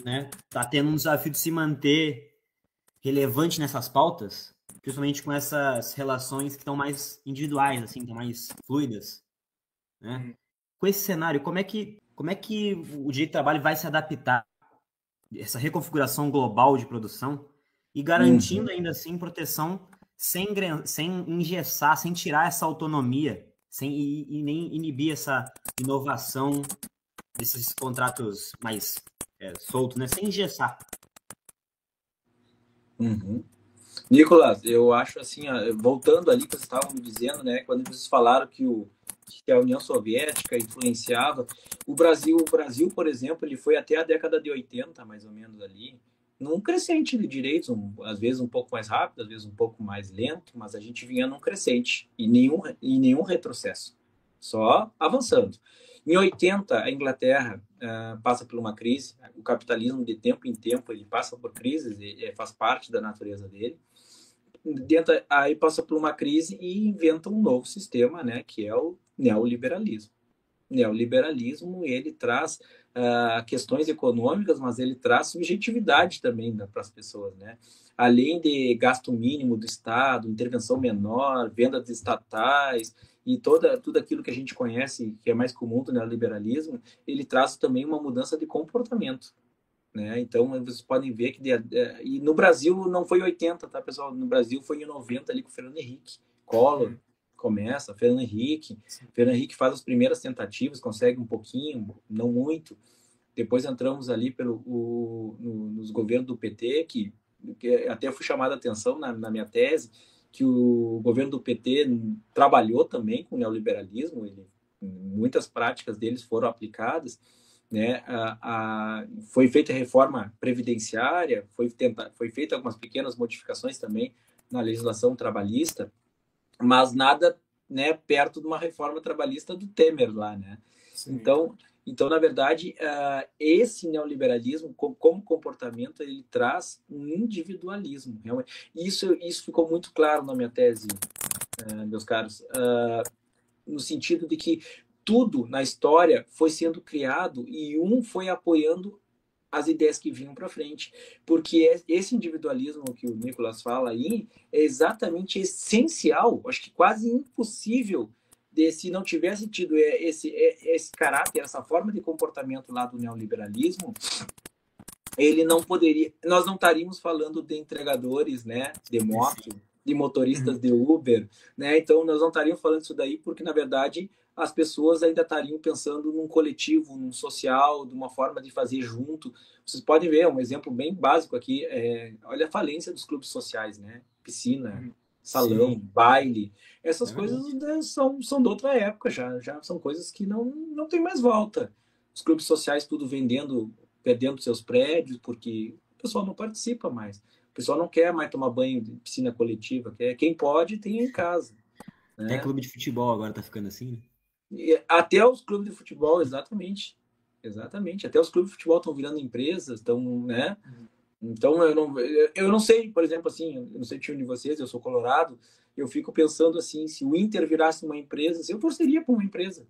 C: né, tá tendo um desafio de se manter relevante nessas pautas, principalmente com essas relações que estão mais individuais, assim, estão mais fluidas, né? Com esse cenário, como é que o direito de trabalho vai se adaptar a essa reconfiguração global de produção e garantindo ainda assim proteção sem engessar, sem tirar essa autonomia, e nem inibir essa inovação desses contratos mais soltos, né? Sem engessar.
B: Nicolas, eu acho assim, voltando ali que vocês estavam me dizendo, né, quando vocês falaram que a União Soviética influenciava, o Brasil, por exemplo, ele foi até a década de 80, mais ou menos ali, num crescente de direitos, às vezes um pouco mais rápido, às vezes um pouco mais lento, mas a gente vinha num crescente e nenhum retrocesso, só avançando. Em 80, a Inglaterra passa por uma crise, o capitalismo de tempo em tempo ele passa por crises, faz parte da natureza dele. Aí passa por uma crise e inventa um novo sistema, né, que é o neoliberalismo. O neoliberalismo, ele traz questões econômicas, mas ele traz subjetividade também, né, para as pessoas, né? Além de gasto mínimo do Estado, intervenção menor, venda de estatais e tudo aquilo que a gente conhece, que é mais comum do neoliberalismo, ele traz também uma mudança de comportamento. Né? Então, vocês podem ver que e no Brasil não foi 80, tá, pessoal? No Brasil foi em 90 ali com o Fernando Henrique. Collor começa, Fernando Henrique faz as primeiras tentativas, consegue um pouquinho, não muito. Depois entramos ali nos governos do PT, que até fui chamado a atenção na minha tese, que o governo do PT trabalhou também com o neoliberalismo, muitas práticas deles foram aplicadas, né? Foi feita a reforma previdenciária, foi feita algumas pequenas modificações também na legislação trabalhista, mas nada, né, perto de uma reforma trabalhista do Temer lá, né? Então, na verdade, esse neoliberalismo, como comportamento, ele traz um individualismo. Realmente. Isso ficou muito claro na minha tese, meus caros, no sentido de que tudo na história foi sendo criado e um foi apoiando as ideias que vinham para frente. Porque esse individualismo que o Nicolas fala aí é exatamente essencial, acho que quase impossível, se não tivesse tido esse caráter, essa forma de comportamento lá do neoliberalismo, ele não poderia, nós não estaríamos falando de entregadores, né, de moto, de motoristas de Uber, né? Então nós não estaríamos falando isso daí porque na verdade as pessoas ainda estariam pensando num coletivo, num social, de uma forma de fazer junto. Vocês podem ver um exemplo bem básico aqui, olha a falência dos clubes sociais, né? Piscina, salão, baile, essas coisas, né, são de outra época já são coisas que não tem mais volta. Os clubes sociais tudo vendendo perdendo seus prédios, porque o pessoal não participa mais. O pessoal não quer mais tomar banho de piscina coletiva. Quem pode, tem em casa.
C: Até
B: Né?
C: clube de futebol agora tá ficando assim, né?
B: E até os clubes de futebol, exatamente. Exatamente. Até os clubes de futebol estão virando empresas, estão, né? Então, eu não sei, por exemplo, assim, eu não sei o time de vocês, eu sou colorado, eu fico pensando assim, se o Inter virasse uma empresa, eu torceria para uma empresa.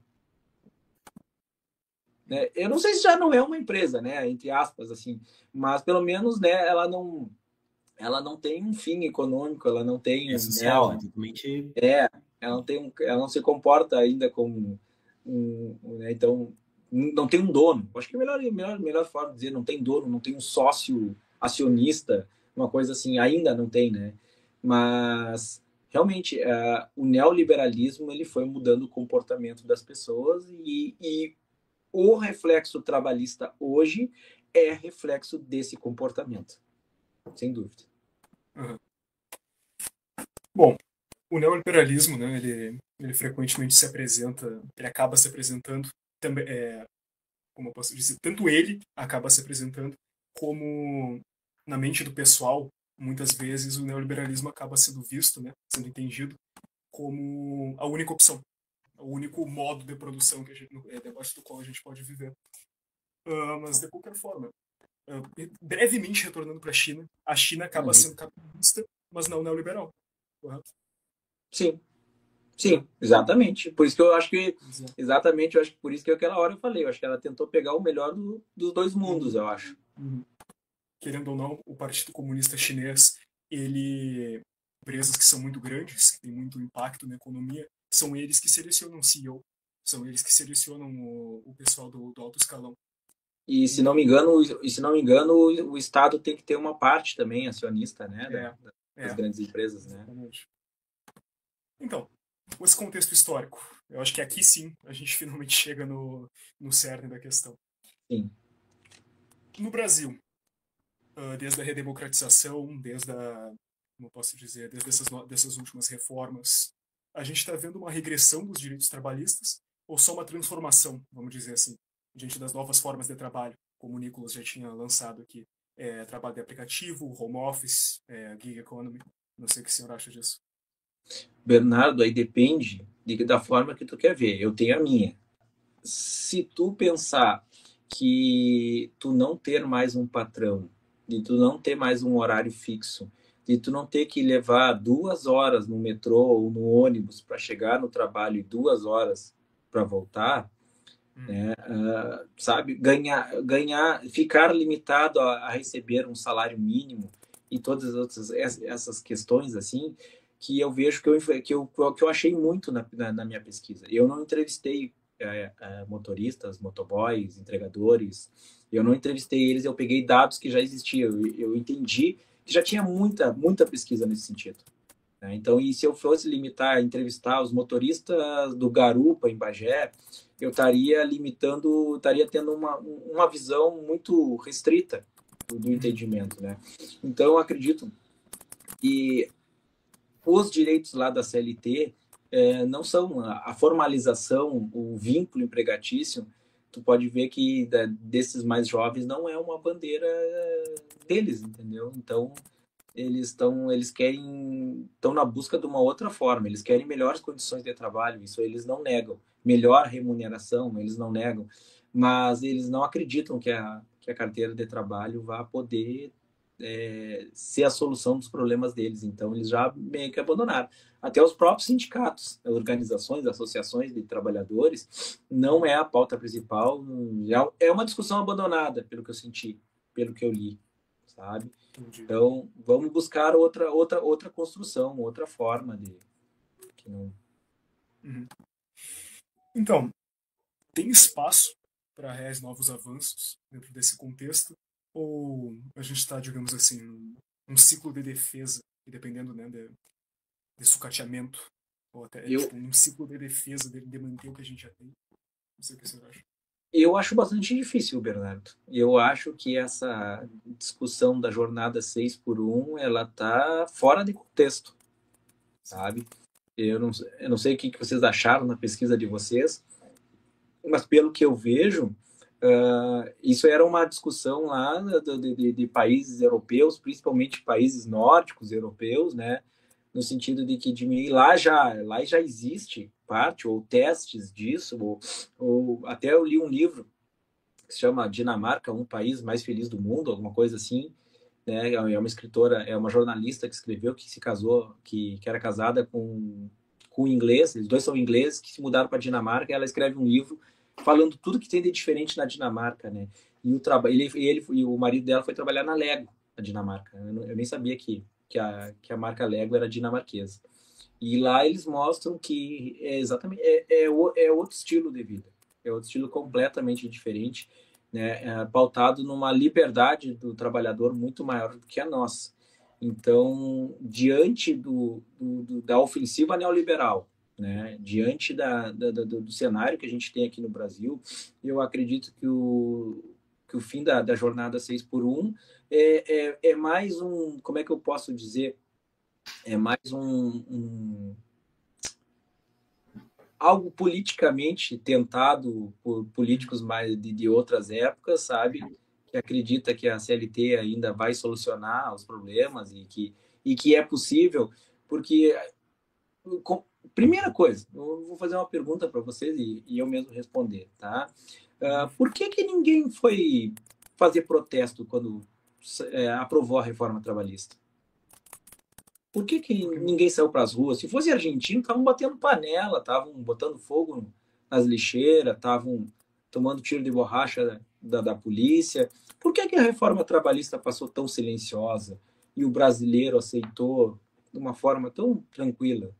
B: Né? Eu não sei se já não é uma empresa, né, entre aspas, assim, mas pelo menos, né, ela não tem um fim econômico, ela não tem,
C: É
B: né,
C: social, é totalmente.
B: ela não tem ela não se comporta ainda como né, então não tem um dono. Acho que é melhor forma de dizer, não tem dono, não tem um sócio acionista, uma coisa assim, ainda não tem, né? Mas realmente o neoliberalismo ele foi mudando o comportamento das pessoas e o reflexo trabalhista hoje é reflexo desse comportamento, sem dúvida.
A: Uhum. Bom, o neoliberalismo, né, ele frequentemente se apresenta, ele acaba se apresentando também, como eu posso dizer, tanto ele acaba se apresentando como na mente do pessoal, muitas vezes o neoliberalismo acaba sendo visto, né, sendo entendido como a única opção, o único modo de produção que a gente, debaixo do qual a gente pode viver. Mas de qualquer forma, brevemente retornando para a China acaba sendo capitalista, mas não neoliberal, correto?
B: Sim. Sim, exatamente. Por isso que eu acho que exatamente, eu acho que por isso que aquela hora eu falei, eu acho que ela tentou pegar o melhor dos dois mundos, eu acho.
A: Querendo ou não, o Partido Comunista Chinês, empresas que são muito grandes, que têm muito impacto na economia, são eles que selecionam o CEO, são eles que selecionam o pessoal do alto escalão.
B: E se não me engano, o Estado tem que ter uma parte também acionista, né, das grandes empresas, né?
A: Então, com esse contexto histórico, eu acho que aqui sim a gente finalmente chega no cerne da questão.
B: Sim.
A: No Brasil, desde a redemocratização, como posso dizer, desde dessas últimas reformas, a gente está vendo uma regressão dos direitos trabalhistas ou só uma transformação, vamos dizer assim, diante das novas formas de trabalho, como o Nicolas já tinha lançado aqui, trabalho de aplicativo, home office, gig economy. Não sei o que o senhor acha disso.
B: Bernardo, aí depende da forma que tu quer ver. Eu tenho a minha. Se tu pensar que tu não ter mais um patrão, de tu não ter mais um horário fixo, de tu não ter que levar 2 horas no metrô ou no ônibus para chegar no trabalho e 2 horas para voltar, né? Sabe, ganhar, ficar limitado a receber um salário mínimo e todas essas questões assim, que eu vejo que eu achei muito na minha pesquisa. Eu não entrevistei motoristas, motoboys, entregadores. Eu não entrevistei eles, eu peguei dados que já existiam. Eu entendi que já tinha muita pesquisa nesse sentido. Né? Então, e se eu fosse limitar a entrevistar os motoristas do Garupa, em Bagé, eu estaria tendo uma visão muito restrita do entendimento. Né? Então, eu acredito que os direitos lá da CLT não são a formalização, o vínculo empregatício. Tu pode ver que desses mais jovens não é uma bandeira deles, entendeu? Então estão na busca de uma outra forma. Eles querem melhores condições de trabalho, isso eles não negam. Melhor remuneração, eles não negam, mas eles não acreditam que a carteira de trabalho vá poder ser a solução dos problemas deles. Então, eles já meio que abandonaram. Até os próprios sindicatos, organizações, associações de trabalhadores, não é a pauta principal. É uma discussão abandonada, pelo que eu senti, pelo que eu li, sabe? Entendi. Então, vamos buscar outra construção, outra forma de... Que não...
A: Então, tem espaço para reais novos avanços dentro desse contexto? Ou a gente está, digamos assim, num ciclo de defesa, e dependendo, né, de sucateamento, ou até num ciclo de defesa de manter o que a gente já tem? Não sei o que você acha.
B: Eu acho bastante difícil, Bernardo. Eu acho que essa discussão da jornada 6x1, ela tá fora de contexto, sabe? Eu não sei o que vocês acharam na pesquisa de vocês, mas pelo que eu vejo, Isso era uma discussão lá de países europeus, principalmente países nórdicos europeus, né? No sentido de que lá já existe parte ou testes disso, ou até eu li um livro que se chama Dinamarca, um país mais feliz do mundo, alguma coisa assim, né? É uma escritora, é uma jornalista que escreveu, que se casou, que era casada com um inglês, eles dois são ingleses, que se mudaram para Dinamarca, e ela escreve um livro falando tudo que tem de diferente na Dinamarca, né? E o marido dela foi trabalhar na Lego, na Dinamarca. Eu nem sabia que a marca Lego era dinamarquesa. E lá eles mostram que é outro estilo de vida, é outro estilo completamente diferente, né? Pautado numa liberdade do trabalhador muito maior do que a nossa. Então, diante da ofensiva neoliberal, né? Diante do cenário que a gente tem aqui no Brasil, eu acredito que o fim da jornada 6 por 1 é mais um, como é que eu posso dizer, é mais algo politicamente tentado por políticos mais de outras épocas, sabe? Que acredita que a CLT ainda vai solucionar os problemas e que é possível, porque, primeira coisa, eu vou fazer uma pergunta para vocês e eu mesmo responder, tá? Por que ninguém foi fazer protesto quando aprovou a reforma trabalhista? Por que ninguém saiu para as ruas? Se fosse argentino, estavam batendo panela, estavam botando fogo nas lixeiras, estavam tomando tiro de borracha da polícia. Por que a reforma trabalhista passou tão silenciosa e o brasileiro aceitou de uma forma tão tranquila?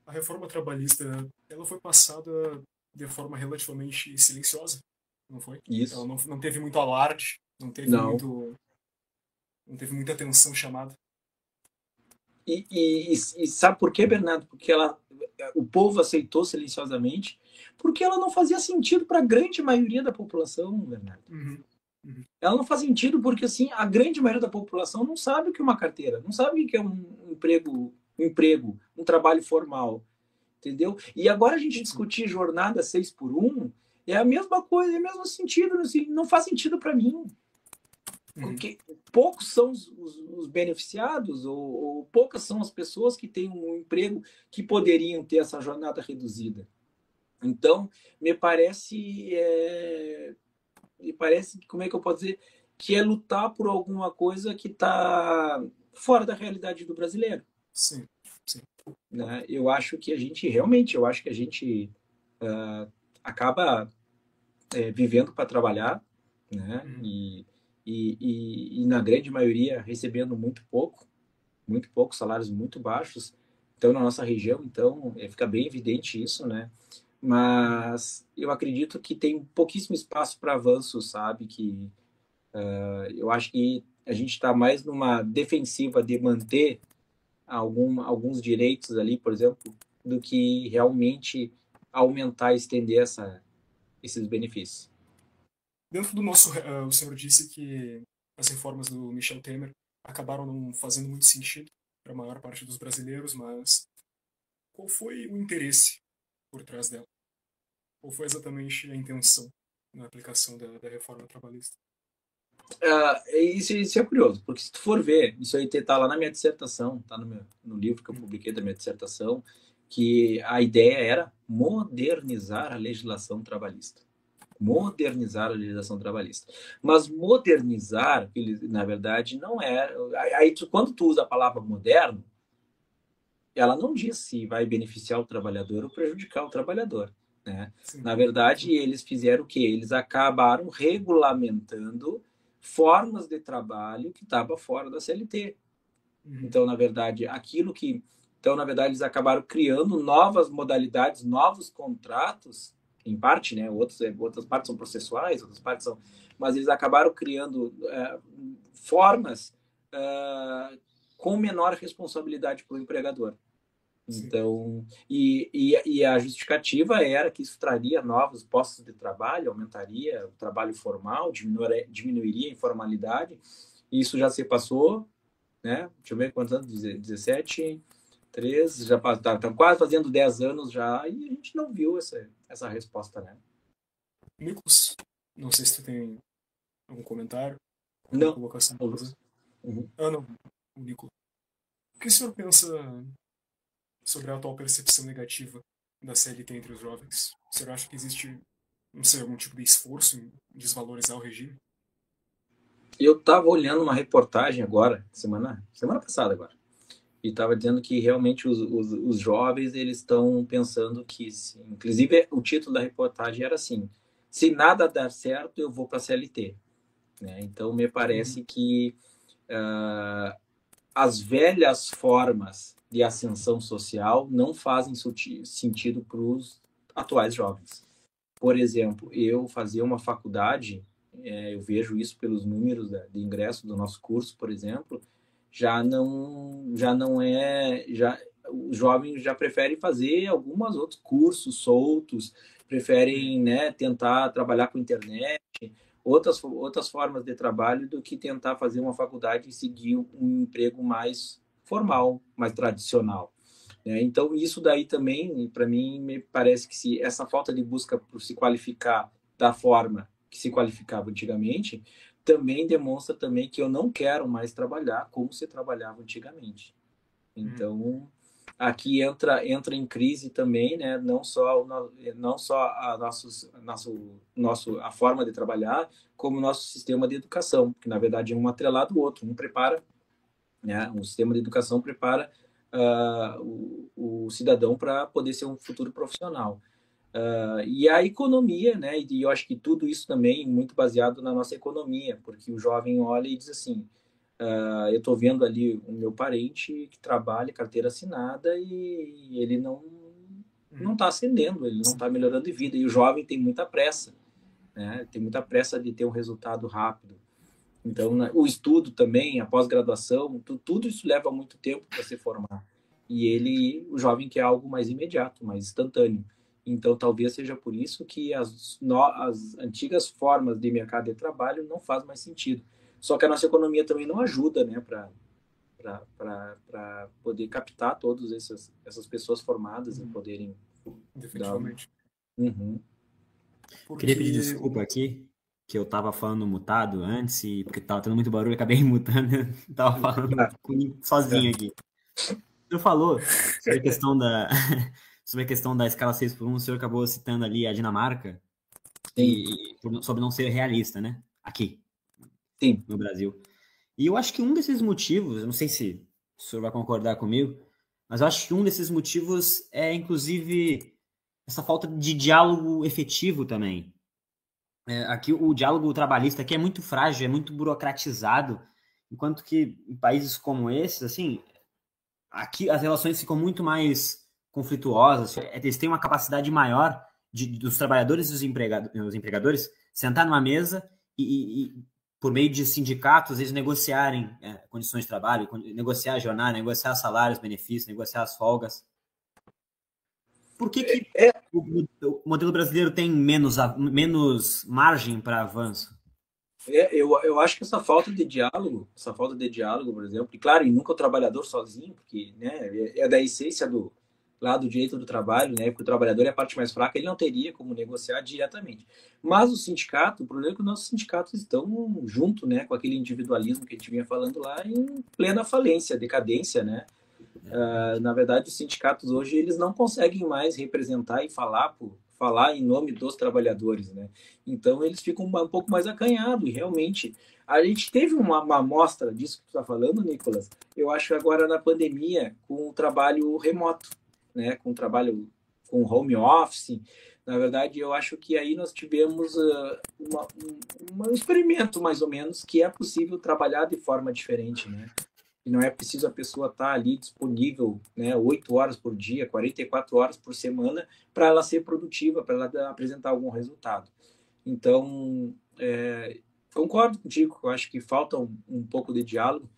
A: A reforma trabalhista, ela foi passada de forma relativamente silenciosa, não foi?
B: Isso.
A: Ela não teve muito alarde, não teve muita atenção chamada.
B: E sabe por quê, Bernardo? Porque o povo aceitou silenciosamente, porque ela não fazia sentido para a grande maioria da população, Bernardo. Ela não faz sentido porque, assim, a grande maioria da população não sabe o que é uma carteira, não sabe o que é um emprego, um trabalho formal, entendeu? E agora a gente discutir jornada 6 por 1 é a mesma coisa, é o mesmo sentido, assim, não faz sentido para mim. Porque poucos são os beneficiados ou poucas são as pessoas que têm um emprego que poderiam ter essa jornada reduzida. Então, me parece, como é que eu posso dizer, que é lutar por alguma coisa que está fora da realidade do brasileiro.
A: Sim, sim.
B: Né? Eu acho que a gente acaba vivendo para trabalhar, né? E na grande maioria recebendo muito pouco, salários muito baixos. Então, na nossa região, então, fica bem evidente isso, né? Mas eu acredito que tem pouquíssimo espaço para avanço, sabe? Que eu acho que a gente está mais numa defensiva de manter alguns direitos ali, por exemplo, do que realmente aumentar e estender esses benefícios.
A: Dentro do nosso... o senhor disse que as reformas do Michel Temer acabaram não fazendo muito sentido para a maior parte dos brasileiros, mas qual foi o interesse por trás dela? Qual foi exatamente a intenção na aplicação da reforma trabalhista?
B: Isso é curioso, porque se tu for ver, isso aí tá lá na minha dissertação, tá no livro que eu publiquei da minha dissertação, que a ideia era modernizar a legislação trabalhista. Modernizar a legislação trabalhista. Mas modernizar, na verdade, não é... Aí, quando tu usa a palavra moderno, ela não diz se vai beneficiar o trabalhador ou prejudicar o trabalhador. Né? Na verdade, eles fizeram o quê? Eles acabaram regulamentando formas de trabalho que estavam fora da CLT. Então, na verdade, eles acabaram criando novas modalidades, novos contratos, em parte, né? Outras partes são processuais, outras partes são... Mas eles acabaram criando formas com menor responsabilidade para o empregador. Então, e a justificativa era que isso traria novos postos de trabalho, aumentaria o trabalho formal, diminuiria a informalidade. Isso já se passou, né? Deixa eu ver quantos anos, 17, 13, já está quase fazendo 10 anos já, e a gente não viu essa resposta, né?
A: Nicolas, não sei se tu tem algum comentário, alguma
B: Não.
A: colocação pra fazer.
B: Uhum.
A: Não, o Nicolas. O que o senhor pensa sobre a atual percepção negativa da CLT entre os jovens? O senhor acha que existe, não sei, algum tipo de esforço em desvalorizar o regime?
B: Eu estava olhando uma reportagem agora, semana passada agora, e estava dizendo que realmente os jovens eles estão pensando que, inclusive o título da reportagem era assim: se nada dar certo, eu vou para a CLT. Né? Então me parece que as velhas formas de ascensão social não fazem sentido para os atuais jovens. Por exemplo, eu fazia uma faculdade, eu vejo isso pelos números de ingresso do nosso curso, por exemplo, já não é, já os jovens já preferem fazer alguns outros cursos soltos, preferem, né, tentar trabalhar com internet, outras formas de trabalho do que tentar fazer uma faculdade e seguir um emprego mais formal, mais tradicional. Então, isso daí também, para mim, me parece que se essa falta de busca por se qualificar da forma que se qualificava antigamente, também demonstra também que eu não quero mais trabalhar como se trabalhava antigamente. Então, aqui entra em crise também, né? Não só a forma de trabalhar, como o nosso sistema de educação, que na verdade é um atrelado ao outro, um prepara, né? Um sistema de educação prepara o cidadão para poder ser um futuro profissional. E a economia, né? E eu acho que tudo isso também muito baseado na nossa economia, porque o jovem olha e diz assim: eu estou vendo ali o meu parente que trabalha, carteira assinada, e ele não está ascendendo, ele não está melhorando de vida. E o jovem tem muita pressa, né? Tem muita pressa de ter um resultado rápido. Então, o estudo também, a pós-graduação, tudo isso leva muito tempo para se formar. E o jovem quer algo mais imediato, mais instantâneo. Então, talvez seja por isso que as antigas formas de mercado de trabalho não faz mais sentido. Só que a nossa economia também não ajuda, né, para poder captar todas essas pessoas formadas e poderem
A: Definitivamente.
B: Uhum.
C: Queria pedir desculpa aqui, que eu tava falando mutado antes, e porque tava tendo muito barulho, eu acabei mutando, tava falando sozinho aqui. O senhor falou sobre a questão da, sobre a questão da escala 6x1, o senhor acabou citando ali a Dinamarca, sobre não ser realista, né? Aqui,
B: Sim.
C: no Brasil. E eu acho que um desses motivos, eu não sei se o senhor vai concordar comigo, mas eu acho que um desses motivos é, inclusive, essa falta de diálogo efetivo também. Aqui o diálogo trabalhista aqui é muito frágil, é muito burocratizado, enquanto que em países como esses, assim, aqui as relações ficam muito mais conflituosas, eles têm uma capacidade maior dos trabalhadores e os empregadores sentar numa mesa e por meio de sindicatos, eles negociarem condições de trabalho, negociar a jornada, negociar salários, benefícios, negociar as folgas. Por que o modelo brasileiro tem menos margem para avanço?
B: Eu acho que essa falta de diálogo, por exemplo, e claro, e nunca o trabalhador sozinho, porque, né, é da essência do direito do trabalho, né, porque o trabalhador é a parte mais fraca, ele não teria como negociar diretamente. Mas o sindicato, o problema é que os nossos sindicatos estão junto, né, com aquele individualismo que a gente vinha falando lá, em plena falência, decadência, né. Na verdade, os sindicatos hoje eles não conseguem mais representar e falar em nome dos trabalhadores, né? Então eles ficam um pouco mais acanhados e realmente a gente teve uma amostra disso que tu está falando, Nicolas. Eu acho agora na pandemia com o trabalho remoto, né? Com o trabalho com home office. Na verdade, eu acho que aí nós tivemos um experimento mais ou menos que é possível trabalhar de forma diferente, né? E não é preciso a pessoa estar ali disponível, né, 8 horas por dia, 44 horas por semana, para ela ser produtiva, para ela apresentar algum resultado. Então, concordo contigo, eu acho que falta um pouco de diálogo,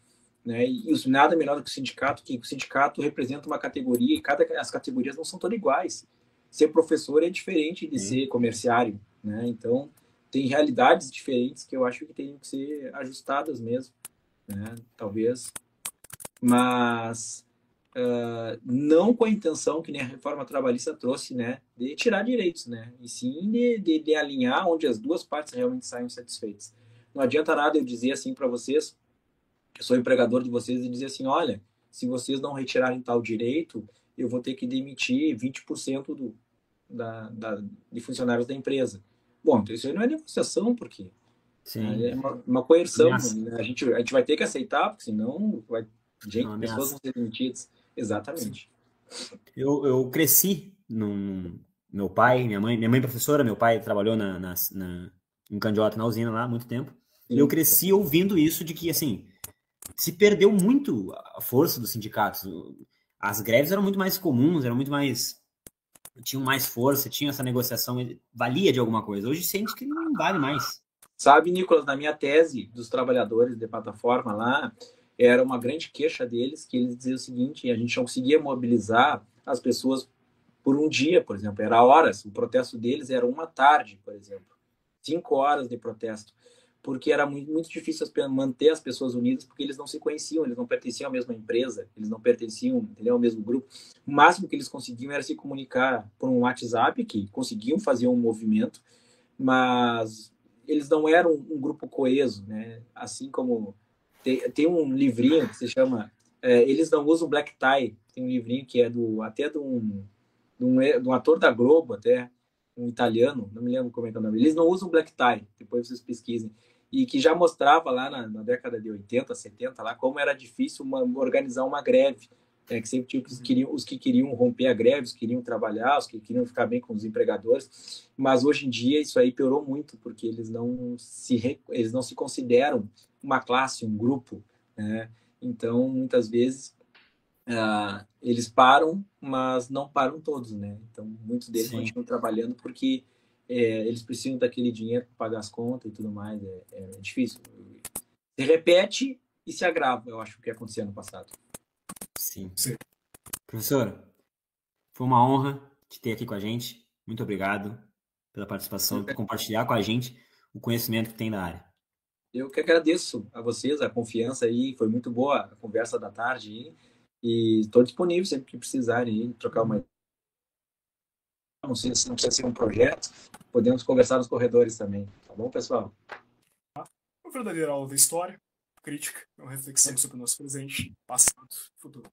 B: né, e nada melhor do que o sindicato representa uma categoria, e as categorias não são todas iguais. Ser professor é diferente de ser comerciário, né, então tem realidades diferentes que eu acho que têm que ser ajustadas mesmo, né, talvez. Mas não com a intenção que nem a reforma trabalhista trouxe, né, de tirar direitos, né, e sim de alinhar onde as duas partes realmente saem satisfeitas. Não adianta nada eu dizer assim para vocês, que eu sou empregador de vocês, e dizer assim, olha, se vocês não retirarem tal direito, eu vou ter que demitir 20% de funcionários da empresa. Bom, então isso aí não é negociação, porque
C: Sim.
B: é uma coerção.
C: Ameaça.
B: Né? A gente vai ter que aceitar, porque senão
C: É uma
B: pessoas
C: ameaça.
B: vão ser demitidas. Exatamente.
C: Eu cresci meu pai, minha mãe professora, meu pai trabalhou em Candiota, na usina lá há muito tempo. E eu
B: Sim.
C: cresci ouvindo isso de que, assim, se perdeu muito a força dos sindicatos. As greves eram muito mais comuns, eram muito mais... tinham mais força, tinha essa negociação, valia de alguma coisa. Hoje sente que não vale mais.
B: Sabe, Nicolas, na minha tese dos trabalhadores de plataforma lá, era uma grande queixa deles, que eles diziam o seguinte, a gente não conseguia mobilizar as pessoas por um dia, por exemplo, era horas, o protesto deles era uma tarde, por exemplo, 5 horas de protesto, porque era muito, muito difícil manter as pessoas unidas, porque eles não se conheciam, eles não pertenciam à mesma empresa, eles não pertenciam, entendeu, ao mesmo grupo. O máximo que eles conseguiam era se comunicar por um WhatsApp, que conseguiam fazer um movimento, mas eles não eram um grupo coeso, né? Assim como tem um livrinho que se chama Eles Não Usam Black Tie, tem um livrinho que é até de um ator da Globo, até um italiano, não me lembro como é que é o nome. Eles não usam black tie, depois vocês pesquisem. E que já mostrava lá na década de 80, 70, lá, como era difícil organizar uma greve. Que sempre tinha os que queriam romper a greve, os que queriam trabalhar, os que queriam ficar bem com os empregadores. Mas hoje em dia isso aí piorou muito, porque eles não se consideram uma classe, um grupo. Né? Então, muitas vezes, eles param, mas não param todos, né? Então, muitos deles
C: Sim.
B: continuam trabalhando porque eles precisam daquele dinheiro para pagar as contas e tudo mais. É difícil. Se repete e se agrava, eu acho, o que aconteceu no passado.
C: Sim.
A: Sim.
C: Professor, foi uma honra te ter aqui com a gente. Muito obrigado pela participação e por compartilhar com a gente o conhecimento que tem da área.
B: Eu que agradeço a vocês, a confiança aí. Foi muito boa a conversa da tarde aí. E estou disponível sempre que precisarem aí, trocar uma. Não sei se não precisa ser um projeto, podemos conversar nos corredores também. Tá bom, pessoal?
A: Uma verdadeira aula da história, crítica, uma reflexão sobre o nosso presente, passado e futuro.